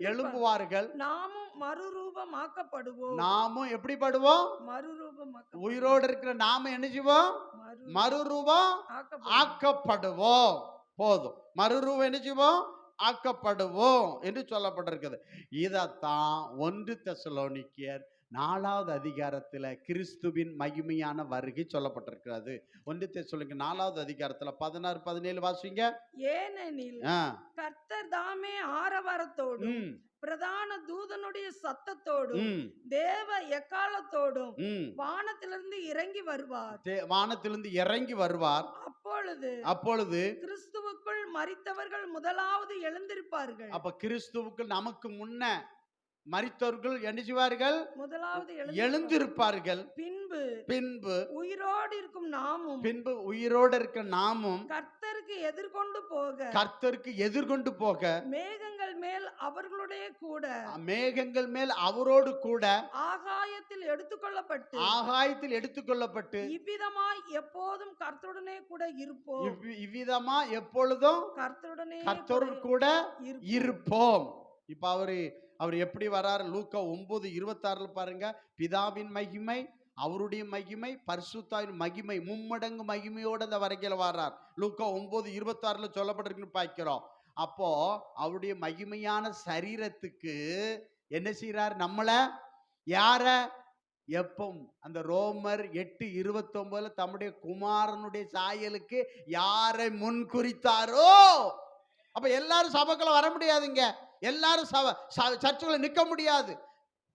எழும்புவார்கள். நாமும் மறுரூபமாக்கப்படுவோம். நாமும் எப்படி படுவோம்? உயிரோடு இருக்கிற நாம என்ன செய்வோம்? மறுரூபம் ஆக்கப்படுவோம். போதும், மறுரூபம் என்ன செய்வோம்? ஆக்கப்படுவோம் என்று சொல்லப்பட்டிருக்கிறது. இதத்தான் 1 தெசலோனிக்கேயர் 4வது அதிகாரத்துல கிறிஸ்துவின் மகிமையான வருகை சொல்லப்பட்டிருக்கிறது. 1 தெசலோனிக்கேயர் 4வது அதிகாரத்துல 16, 17 வாசிங்க. ஏனெனில் கர்த்தர் தாமே ஆரவாரத்தோடும் பிரதான தூதனுடைய சத்தத்தோடும் தேவ எக்காலத்தோடும் வானத்திலிருந்து இறங்கி வருவார். அப்பொழுது கிறிஸ்துவுக்குள் மரித்தவர்கள் முதலாவது எழுந்திருப்பார்கள். அப்ப கிறிஸ்துவுக்குள் நமக்கு முன்ன மரித்தவர்கள் என்ன செய்வார்கள்? முதலாவது எழுந்திருப்பார்கள். பின்பு உயிரோடு இருக்கும் நாமும் கர்த்தருக்கு எதிர்கொண்டு போக மேகங்கள் மேல் அவரோடு கூட ஆகாயத்தில் எடுத்துக்கொள்ளப்பட்டு இவ்விதமாய் எப்போதும் கர்த்தருடனே கூட இருப்போம். இவ்விதமா எப்பொழுதும் கர்த்தரோடு கூட இருப்போம். இப்ப அவர் எப்படி வராரு? லூக்கா 9:26 பாருங்க. பிதாவின் மகிமை, அவருடைய மகிமை, பரிசுத்தாவின் மகிமை, மும்மடங்கு மகிமையோட அந்த வரைக்கையில வர்றார். லூக்கா 9:26 சொல்லப்பட்டிருக்குன்னு பார்க்கிறோம். அப்போ அவருடைய மகிமையான சரீரத்துக்கு என்ன செய்யறார்? நம்மள யார எப்போ அந்த ரோமர் 8:29 தம்முடைய குமாரனுடைய சாயலுக்கு யாரை முன்குறித்தாரோ. அப்ப எல்லாரும் சபைக்குள்ள வர முடியாதுங்க. எல்லாரும் சர்ச்சுக்குள்ள நிற்க முடியாது.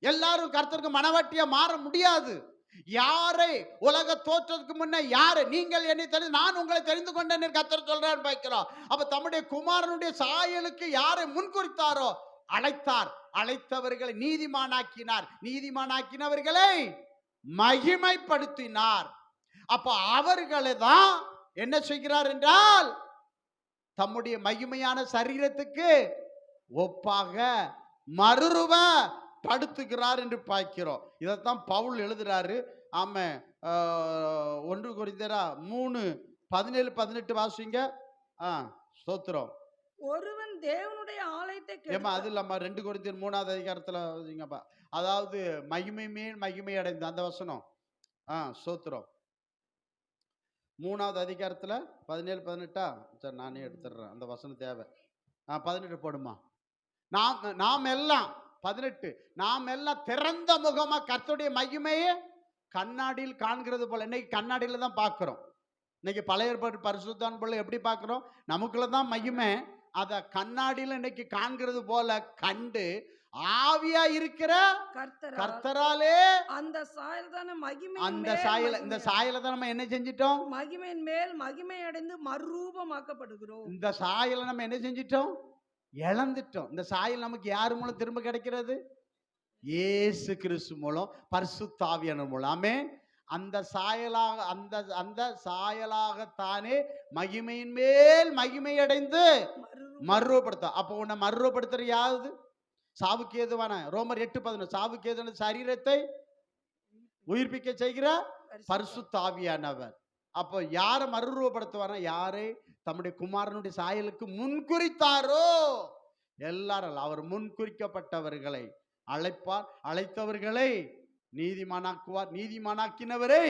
எல்லாரும் கர்த்தருக்கு மனவாட்டியா மாற முடியாது. யாரை உலக தோற்றத்துக்கு முன்ன யாரை நீங்கள் என்னை தெரிந்து நான் உங்களை தெரிந்து கொண்டேன் கர்த்தர் சொல்றான்னு பார்க்கிறோம். அப்ப தம்முடைய குமாரனுடைய சாயலுக்கு யாரை முன்குறித்தாரோ அழைத்தவர்களை நீதிமானாக்கினவர்களை மகிமைப்படுத்தினார். அப்ப அவர்களை தான் என்ன செய்கிறார் என்றால் தம்முடைய மகிமையான சரீரத்துக்கு ஒப்பாக மறுரூபப்படுத்துகிறார் என்று பார்க்கிறோம். இதைத்தான் பவுல் எழுதுறாரு. ஆமா, 1 கொரிந்தியர் 3:17-18 வாசிங்க. ஸ்தோத்திரம். ஒருவன் தேவனுடைய ஆலயத்தை அது இல்லாம 2 கொரிந்தியர் 3வது அதிகாரத்துல வாசிங்கப்பா. அதாவது மகிமை மேல் மகிமை அடைந்து அந்த வசனம். ஸ்தோத்திரம். 3வது அதிகாரத்துல 17-18. சரி, நானே எடுத்துடுறேன். அந்த வசனம் தேவை. 18 போடுமா. நாம் எல்லாம் 18 நாம் எல்லாம் திறந்த முகமா கர்த்தருடைய மகிமையை கண்ணாடியில் காண்கிறது போல. இன்னைக்கு கண்ணாடியில தான் பார்க்கிறோம். இன்னைக்கு பழைய ஏற்பாடு பரிசுத்தவான் போல எப்படி பார்க்கிறோம்? நமக்குள்ள தான் மகிமை. அத கண்ணாடியில இன்னைக்கு காண்கிறது போல கண்டு ஆவியா இருக்கிற கர்த்தராலே அந்த சாயல் தான மகிமை. இந்த சாயலை தான் நம்ம என்ன செஞ்சிட்டோம்? மகிமையின் மேல் மகிமை அடைந்து மறுரூபமாக்கப்படுகிறோம். இந்த சாயலை நம்ம என்ன செஞ்சிட்டோம்? இழந்துட்டோம். இந்த சாயல் நமக்கு யார் மூலம் திரும்ப கிடைக்கிறது? இயேசு கிறிஸ்து மூலம், பரிசுத்த ஆவியானவர் மூலம். ஆமென். அந்த சாயலாகத்தானே மகிமையின் மேல் மகிமை அடைந்து மறுரூபப்படுத்த. அப்போ உன்னை மறுரூபப்படுத்துற யாரு? சாவுக்கு ஏதுவான ரோமர் 8:11 சாவுக்கு ஏதுவான சரீரத்தை உயிர்ப்பிக்க செய்கிற பரிசுத்த ஆவியானவர். அப்போ யாரை மறுரூபப்படுத்துவாரா? யாரை தம்முடைய குமாரனுடைய சாயலுக்கு முன்குறித்தாரோ எல்லாரும் அவர் முன்குறிக்கப்பட்டவர்களை அழைப்பார், அழைத்தவர்களை நீதிமானாக்குவார், நீதிமானாக்கினவரை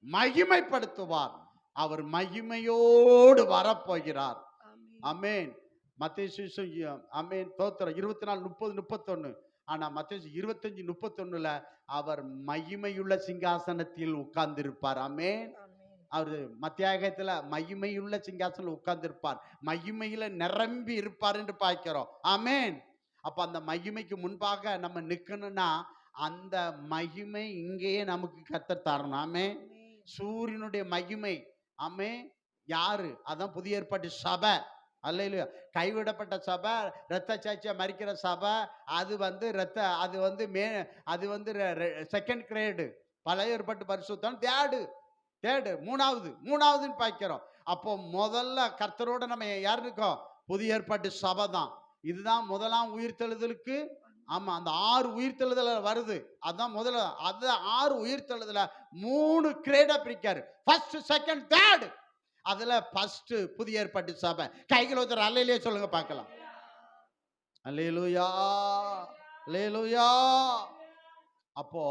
மகிமைப்படுத்துவார். அவர் மகிமையோடு வரப்போகிறார். ஆமென். மத்தேயு ஆமென் தோத்திரம் 24 30 31. ஆனா மத்தேயு 25 31ல அவர் மகிமையுள்ள சிங்காசனத்தில் உட்கார்ந்திருப்பார். ஆமென். அவர் மத்தியாகத்துல மகிமையுள்ள சிங்காசனம் உட்கார்ந்திருப்பார், மகிமையில நிரம்பி இருப்பார் என்று பார்க்கிறோம். ஆமென். அப்ப அந்த மகிமைக்கு முன்பாக நம்ம நிக்கணும்னா அந்த மகிமை இங்கேயே நமக்கு கர்த்தர் தரணும். ஆமென். சூரியனுடைய மகிமை. ஆமென். யாரு? அதான் புதிய ஏற்பாட்டு சபை. அல்லேலூயா. கைவிடப்பட்ட சபை, இரத்த சாட்சியா மரிக்கிற சபை, அது வந்து அது வந்து செகண்ட் கிரேடு. பழைய ஏற்பாட்டு பரிசுத்தம் தேர்டு மூணாவதுன்னு பார்க்கிறோம். அப்போ முதல்ல கர்த்தரோட நம்ம யார் இருக்கோம்? புதிய ஏற்பாட்டு சபை தான். இதுதான் முதலாம் உயிர்த்தெழுதலுக்கு. ஆமா, அந்த 6 உயிர்த்தெழுதல வருது. அதான் முதல்ல. அது 6 உயிர்த்தெழுதல 3 கிரேடா பிரிக்காரு. First, second, third. அதுல ஃபர்ஸ்ட் புதிய ஏற்பாட்டு சபை. கைகள் ஒருத்தர் அல்லேலூயா சொல்லுங்க பார்க்கலாம். அல்லேலூயா, அல்லேலூயா. அப்போ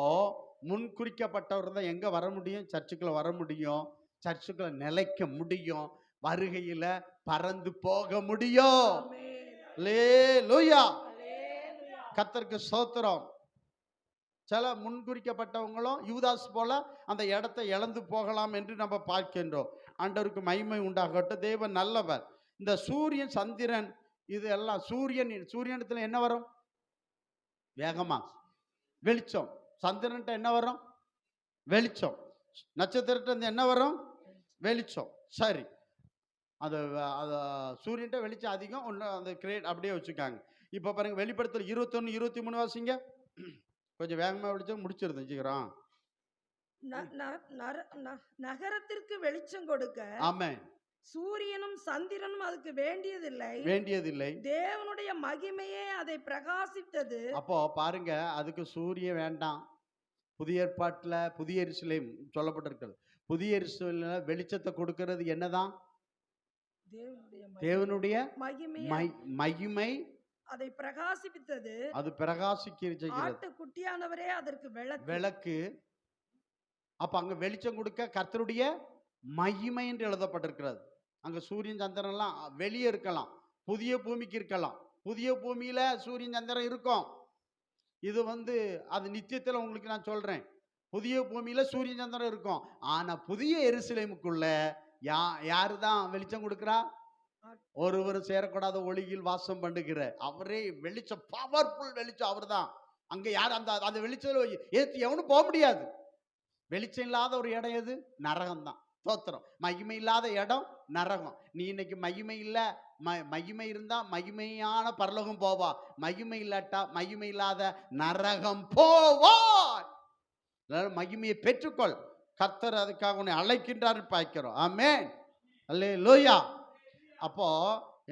முன்குறிக்கப்பட்டவர் தான் எங்க வர முடியும்? சர்ச்சுக்குள்ள வர முடியும், சர்ச்சுக்குள்ள நிலைக்க முடியும், வருகையில பறந்து போக முடியும். அல்லேலூயா. கர்த்தருக்கு ஸ்தோத்திரம். சில முன்குறிக்கப்பட்டவங்களும் யூதாஸ் போல அந்த இடத்தை இழந்து போகலாம் என்று நம்ம பார்க்கின்றோம். ஆண்டவருக்கு மகிமை உண்டாகட்டும். தேவன் நல்லவர். இந்த சூரியன் சந்திரன் இது எல்லாம் சூரியனத்துல என்ன வரும்? வேகமா வெளிச்சம். சந்திரன்ட்ட என்ன வரும்? வெளிச்சம். நட்சத்திரத்துல என்ன வரும்? வெளிச்சம். சரி, அது சூரியன்ட்ட வெளிச்சம் அதிகம். ஒன்று அந்த கிரேட் அப்படியே வச்சுக்காங்க. இப்போ பாருங்க, வெளிப்படுத்தல் 21 23 வாசிங்க. கொஞ்சம் வேகமாக வெளிச்சம் முடிச்சிருந்தேன் சீக்கிரம். நகரத்திற்கு வெளிச்சம் கொடுக்க ஆமென் சூரியனும் சந்திரனும் அதுக்கு வேண்டியதில்லை, தேவனுடைய மகிமையே அதை பிரகாசித்தது. அப்போ பாருங்க, அதுக்கு சூரியன் வேண்டாம். புதிய ஏற்பாட்டுல புதிய எருசலேம் சொல்லப்பட்டிருக்கிறது. புதிய எருசலேம்ல வெளிச்சத்தை கொடுக்கிறது என்னதான்? தேவனுடைய மகிமை அதை பிரகாசிப்பித்தது. அது பிரகாசிக்கிறது. ஆட்டுக்குட்டியானவரே அதற்கு விளக்கு. அப்ப அங்க வெளிச்சம் கொடுக்க கர்த்தருடைய மகிமை என்று எழுதப்பட்டிருக்கிறது. அங்க சூரியன் சந்திரன் எல்லாம் வெளியே இருக்கலாம், புதிய பூமிக்கு இருக்கலாம். புதிய பூமியில சூரியன் சந்திரன் இருக்கும். இது அது நித்தியத்துல உங்களுக்கு நான் சொல்றேன். புதிய பூமியில சூரியன் சந்திரன் இருக்கும். ஆனா புதிய எருசலேமுக்குள்ள யாரு தான் வெளிச்சம் கொடுக்கிறா? ஒருவர் சேரக்கூடாத ஒளியில் வாசம் பண்ணுகிற அவரே வெளிச்சம், பவர்ஃபுல் வெளிச்சம் அவர் தான். அங்க யார் அந்த வெளிச்சம் ஏத்து எவனும் போக முடியாது. வெளிச்சம் இல்லாத ஒரு இடம் எது? நரகம் தான். தோத்திரம். மகிமை இல்லாத இடம் நரகம். நீ இன்னைக்கு மகிமை இல்ல, மகிமை இருந்தா மகிமையான பரலோகம் போவா, மகிமை இல்லாட்டா மகிமை இல்லாத நரகம் போவா. மகிமையை பெற்றுக்கொள். கர்த்தர் அதுக்காக உன்னை அழைக்கின்றார் பார்க்கிறோம். ஆமென். அல்லேலூயா. அப்போ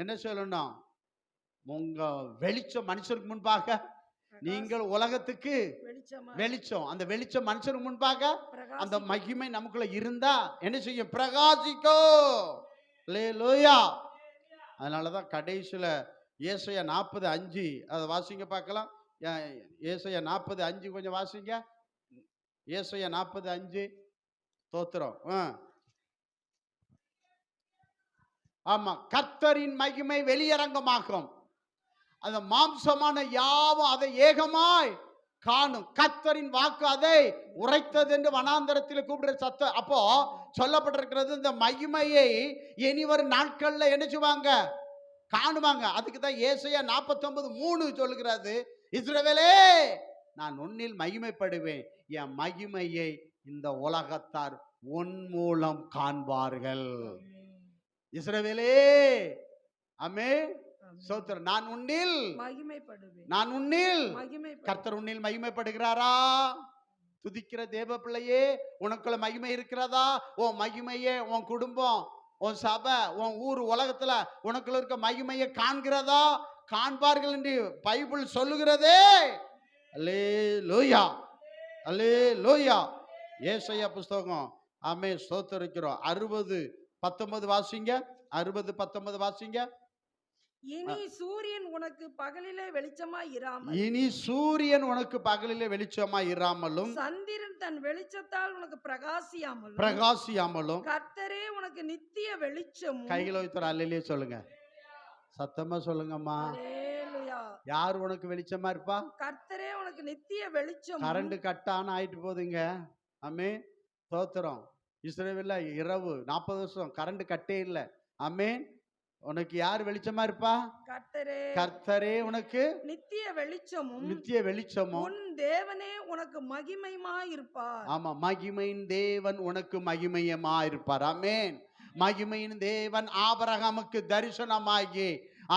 என்ன சொல்லணும்? உங்க வெளிச்சம் மனுஷருக்கு முன்பாக, நீங்கள் உலகத்துக்கு வெளிச்சம். அந்த வெளிச்சம் மனுஷருக்கு முன்பாக அந்த மகிமை நமக்குள்ள இருந்தா என்ன செய்யும்? பிரகாசிக்கும். அல்லேலூயா. அதனாலதான் கடைசியில ஏசாயா 40:5 அதை வாசிங்க பார்க்கலாம். ஏசாயா 40:5 கொஞ்சம் வாசிங்க. ஏசாயா 40:5. தோத்திரம். ஆமா, கர்த்தரின் மகிமை வெளியரங்கமாகும், அந்த மாம்சமான யாவும் அதை ஏகமாய் காணும். கர்த்தரின் வாக்கு அதை உரைத்தது என்று வனாந்தரத்தில் கூப்பிடுற சத்தம். அப்போ சொல்லப்பட்டிருக்கிறது, இந்த மகிமையை இனி வரும் நாட்கள்ல என்ன செய்வாங்க? காணுவாங்க. அதுக்கு தான் ஏசாயா 49:3 சொல்லுகிறது, இஸ்ரவேலே நான் உன்னில் மகிமைப்படுவேன், என் மகிமையை இந்த உலகத்தார் உன் மூலம் காண்பார்கள். இஸ்ரவேலே, ஆமென். சோத்திரம். நான் உன்னில் கர்த்தர் உன்னில் மகிமைப்படுகிறாரா? துதிக்கிற தேவ பிள்ளையே, உனக்குள்ள மகிமை இருக்கிறதா? உன் மகிமையே உன் குடும்பம், உன் சபை, உன் ஊர், உலகத்துல உனக்குள்ள இருக்க மகிமையை காண்கிறதா? காண்பார்கள் என்று பைபிள் சொல்லுகிறதே. அல்லேலூயா, அல்லேலூயா. ஏசாயா புஸ்தகம் ஆமே ஸ்தோத்திரிக்கிறோம். 60:19 வாசிங்க. 60:19 வாசிங்க. இனி சூரியன் உனக்கு பகலிலே வெளிச்சமாய் இராமல், இனி சூரியன் உனக்கு பகலிலே வெளிச்சமாய் இராமலும், சந்திரன் தன் வெளிச்சத்தால் உனக்கு பிரகாசியாமலும், பிரகாசியாமலும், கர்த்தரே உனக்கு நித்திய வெளிச்சமும். கைகளை வைத்தற அல்லேலூயா சொல்லுங்க. சத்தமா சொல்லுங்கம்மா. அல்லேலூயா. யார் உனக்கு வெளிச்சமா இருப்பா? கர்த்தரே உனக்கு நித்திய வெளிச்சம். கரண்ட் கட்டான ஆயிட்டு போகுதுங்க. ஆமே ஸ்தோத்திரம். இஸ்ரவேல்ல இரவு 40 வருஷம் கரண்ட் கட்டே இல்லை. ஆமே உனக்கு யார் வெளிச்சமா இருப்பா? கர்த்தரே. கர்த்தரே உனக்கு நித்திய வெளிச்சமும், நித்திய வெளிச்சமும், உன் தேவனே உனக்கு மகிமையுமாய் இருப்பார். ஆமா, மகிமையின் தேவன் உனக்கு மகிமையமா இருப்பார். ஆமென். மகிமையின் தேவன் ஆபிரகாமுக்கு தரிசனமாகி,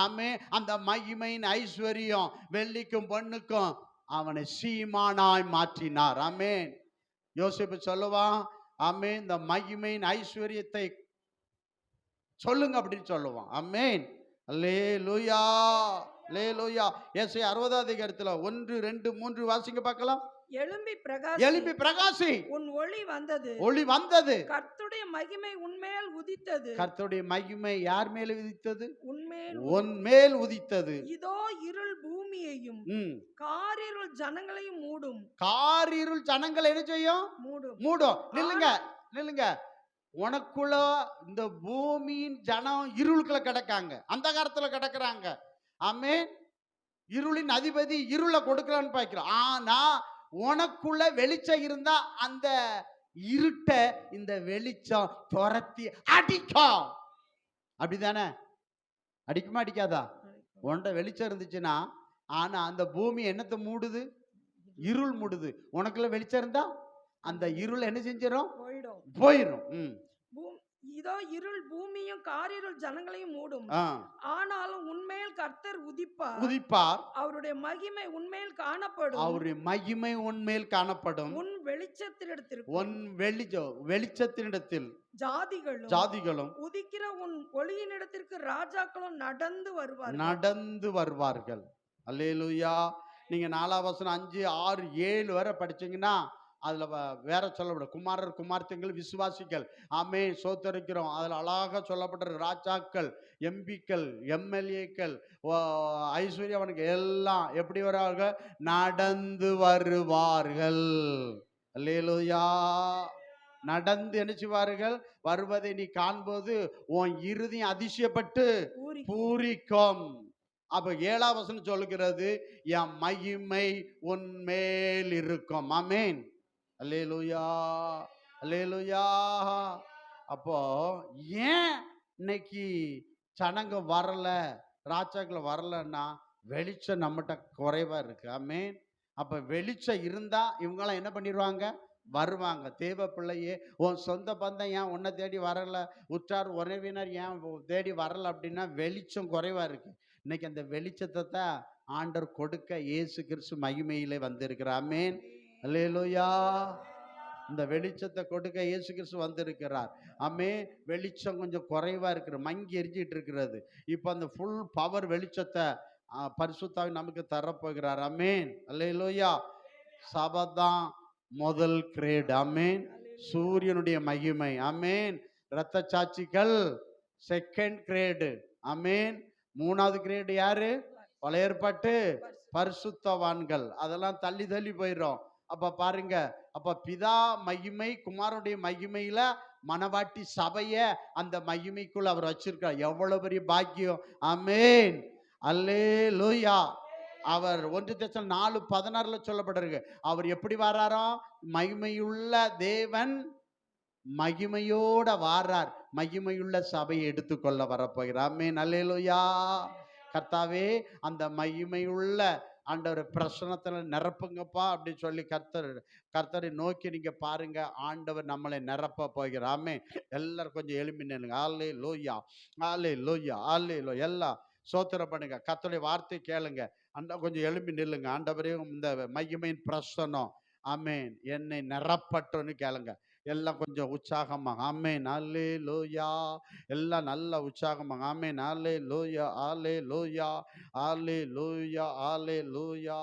ஆமே, அந்த மகிமையின் ஐஸ்வர்யம் வெள்ளிக்கும் பொண்ணுக்கும் அவனை சீமானாய் மாற்றினார். ஆமென். யோசிப்பு சொல்லுவான், ஆமே, இந்த மகிமையின் ஐஸ்வர்யத்தை சொல்லுங்க அப்படின்னு சொல்லுவான். ஆமென். அல்லேலூயா, அல்லேலூயா. ஏசாயா 60 அதிகாரத்துல 1, 2, 3 வாசிங்க பார்க்கலாம். எழும்பி எழும்பி பிரகாசி, உன் ஒளி வந்தது, ஒளி வந்தது, கர்த்தருடைய மகிமை உன்மேல் உதித்தது. கர்த்தருடைய மகிமை யார் மேல் உதித்தது? உன்மேல் உன் மேல் உதித்தது. இதோ இருள் பூமியையும் காரிருள் ஜனங்களையும் மூடும். காரிருள் ஜனங்களை என்ன செய்யும்? மூடும். மூடும். நில்லுங்க, நில்லுங்க. உனக்குள்ள இந்த பூமியின் ஜனம் இருளுக்குள்ள கிடக்காங்க, அந்த காலத்துல கிடக்குறாங்க. ஆமென். இருளின் அதிபதி இருளை கொடுக்கலான்னு பார்க்கிறோம். ஆனா உனக்குள்ள வெளிச்சம் இருந்தா அந்த இருட்டை இந்த வெளிச்சம் துரத்தி அடிக்கும். அப்படிதானே? அடிக்குமா அடிக்காதா? உன்ட வெளிச்சம் இருந்துச்சுன்னா, ஆனா அந்த பூமி என்னத்தை மூடுது? இருள் மூடுது. உனக்குள்ள வெளிச்சம் இருந்தா அந்த இருள் என்ன செஞ்சிடும்? போயிடும். இதோ இருள் பூமியும் காரிருள் ஜனங்களையும் மூடும். ஆனாலும் உன்மேல் கர்த்தர் உதிப்பார். அவருடைய மகிமை உன்மேல் காணப்படும். அவருடைய மகிமை உன்மேல் காணப்படும். உன் வெளிச்சத்தினிடத்தில், உன் வெளிச்சத்தினிடத்தில் ஜாதிகளும் உதிக்கிற உன் ஒளியினிடத்திற்கு ராஜாக்களும் நடந்து வருவார்கள். அல்லேலூயா. நீங்க 4ஆம் வசனம் 5, 6, 7 வரை படிச்சீங்கன்னா அதுல வேற சொல்லப்படும். குமாரர் குமார்த்தெங்கள் விசுவாசிகள். ஆமே சோத்தரிக்கிறோம். அதுல அழகா சொல்லப்பட்ட ராஜாக்கள், எம்பிக்கள், எம்எல்ஏக்கள், ஐஸ்வர்யவனுக்கு எல்லாம் எப்படி வருவார்கள்? நடந்து வருவார்கள். அல்லேலூயா. நடந்து என்ன செய்வார்கள்? வருவதை நீ காண்போது உன் இருதயம் அதிசயப்பட்டு பூரிக்கும். அப்ப 7ஆம் வசனம் சொல்லுகிறது, என் மகிமை உன்மேல் இருக்கும். ஆமென். அல்லேலூயா, அல்லேலூயா. அப்போ ஏன் இன்னைக்கு ஜனங்க வரல, ராஜாக்கள் வரலன்னா வெளிச்சம் நம்மகிட்ட குறைவா இருக்கு. ஆமென். அப்ப வெளிச்சம் இருந்தா இவங்கெல்லாம் என்ன பண்ணிடுவாங்க? வருவாங்க. தேவ பிள்ளையே, உன் சொந்த பந்தம் ஏன் உன்னை தேடி வரல, உற்றார் உறவினர் ஏன் தேடி வரல அப்படின்னா வெளிச்சம் குறைவா இருக்கு. இன்னைக்கு அந்த வெளிச்சத்தை தான் ஆண்டவர் கொடுக்க இயேசு கிறிஸ்து மகிமையிலே வந்திருக்கிறார். ஆமென். அல்லேலூயா. இந்த வெளிச்சத்தை கொடுக்க இயேசு கிறிஸ்து வந்திருக்கிறார். ஆமென். வெளிச்சம் கொஞ்சம் குறைவா இருக்கிற, மங்கி எரிஞ்சிட்டு இருக்கிறது. இப்போ அந்த ஃபுல் பவர் வெளிச்சத்தை பரிசுத்தாவி நமக்கு தரப்போகிறார். ஆமென். அல்லேலூயா. சபதான் முதல் கிரேட். ஆமென். சூரியனுடைய மகிமை. ஆமென். இரத்த சாட்சிகள் செகண்ட் கிரேடு. ஆமென். 3வது கிரேடு யாரு? பழைய ஏற்பாட்டு பரிசுத்தவான்கள். அதெல்லாம் தள்ளி தள்ளி போயிடும். அப்ப பாருங்க, அப்ப பிதா மகிமை, குமாரனுடைய மகிமையில மனவாட்டி சபைய அந்த மகிமைக்குள்ள அவர் வச்சிருக்கார். எவ்வளவு பெரிய பாக்கியம். ஆமென். அல்லேலூயா. அவர் 1 தெசலோனிக்கேயர் 4:16 சொல்லப்பட்டிருக்கு. அவர் எப்படி வராரோ? மகிமையுள்ள தேவன் மகிமையோட வாரார். மகிமையுள்ள சபையை எடுத்துக்கொள்ள வரப்போகிறார். ஆமென். அல்லேலூயா. கர்த்தாவே, அந்த மகிமையுள்ள ஆண்டவர் பிரசனத்துல நிரப்புங்கப்பா அப்படின்னு சொல்லி கர்த்தரை நோக்கி நீங்க பாருங்க. ஆண்டவர் நம்மளை நிரப்ப போகிறார். ஆமென். எல்லாரும் கொஞ்சம் எழுப்பி நில்லுங்க. அல்லேலூயா, அல்லேலூயா, அல்லேலூயா. எல்லாம் சோத்திரம் பண்ணுங்க. கர்த்தருடைய வார்த்தை கேளுங்க. கொஞ்சம் எழுப்பி நில்லுங்க. ஆண்டவரே, இந்த மகிமையின் பிரசனம் ஆமென் என்னை நிரப்பட்டுன்னு கேளுங்க. எல்லாம் கொஞ்சம் உற்சாகமாக. ஆமென். அல்லேலூயா. எல்லாம் நல்ல உற்சாகமாக. ஆமென். அல்லேலூயா, அல்லேலூயா, அல்லேலூயா, அல்லேலூயா.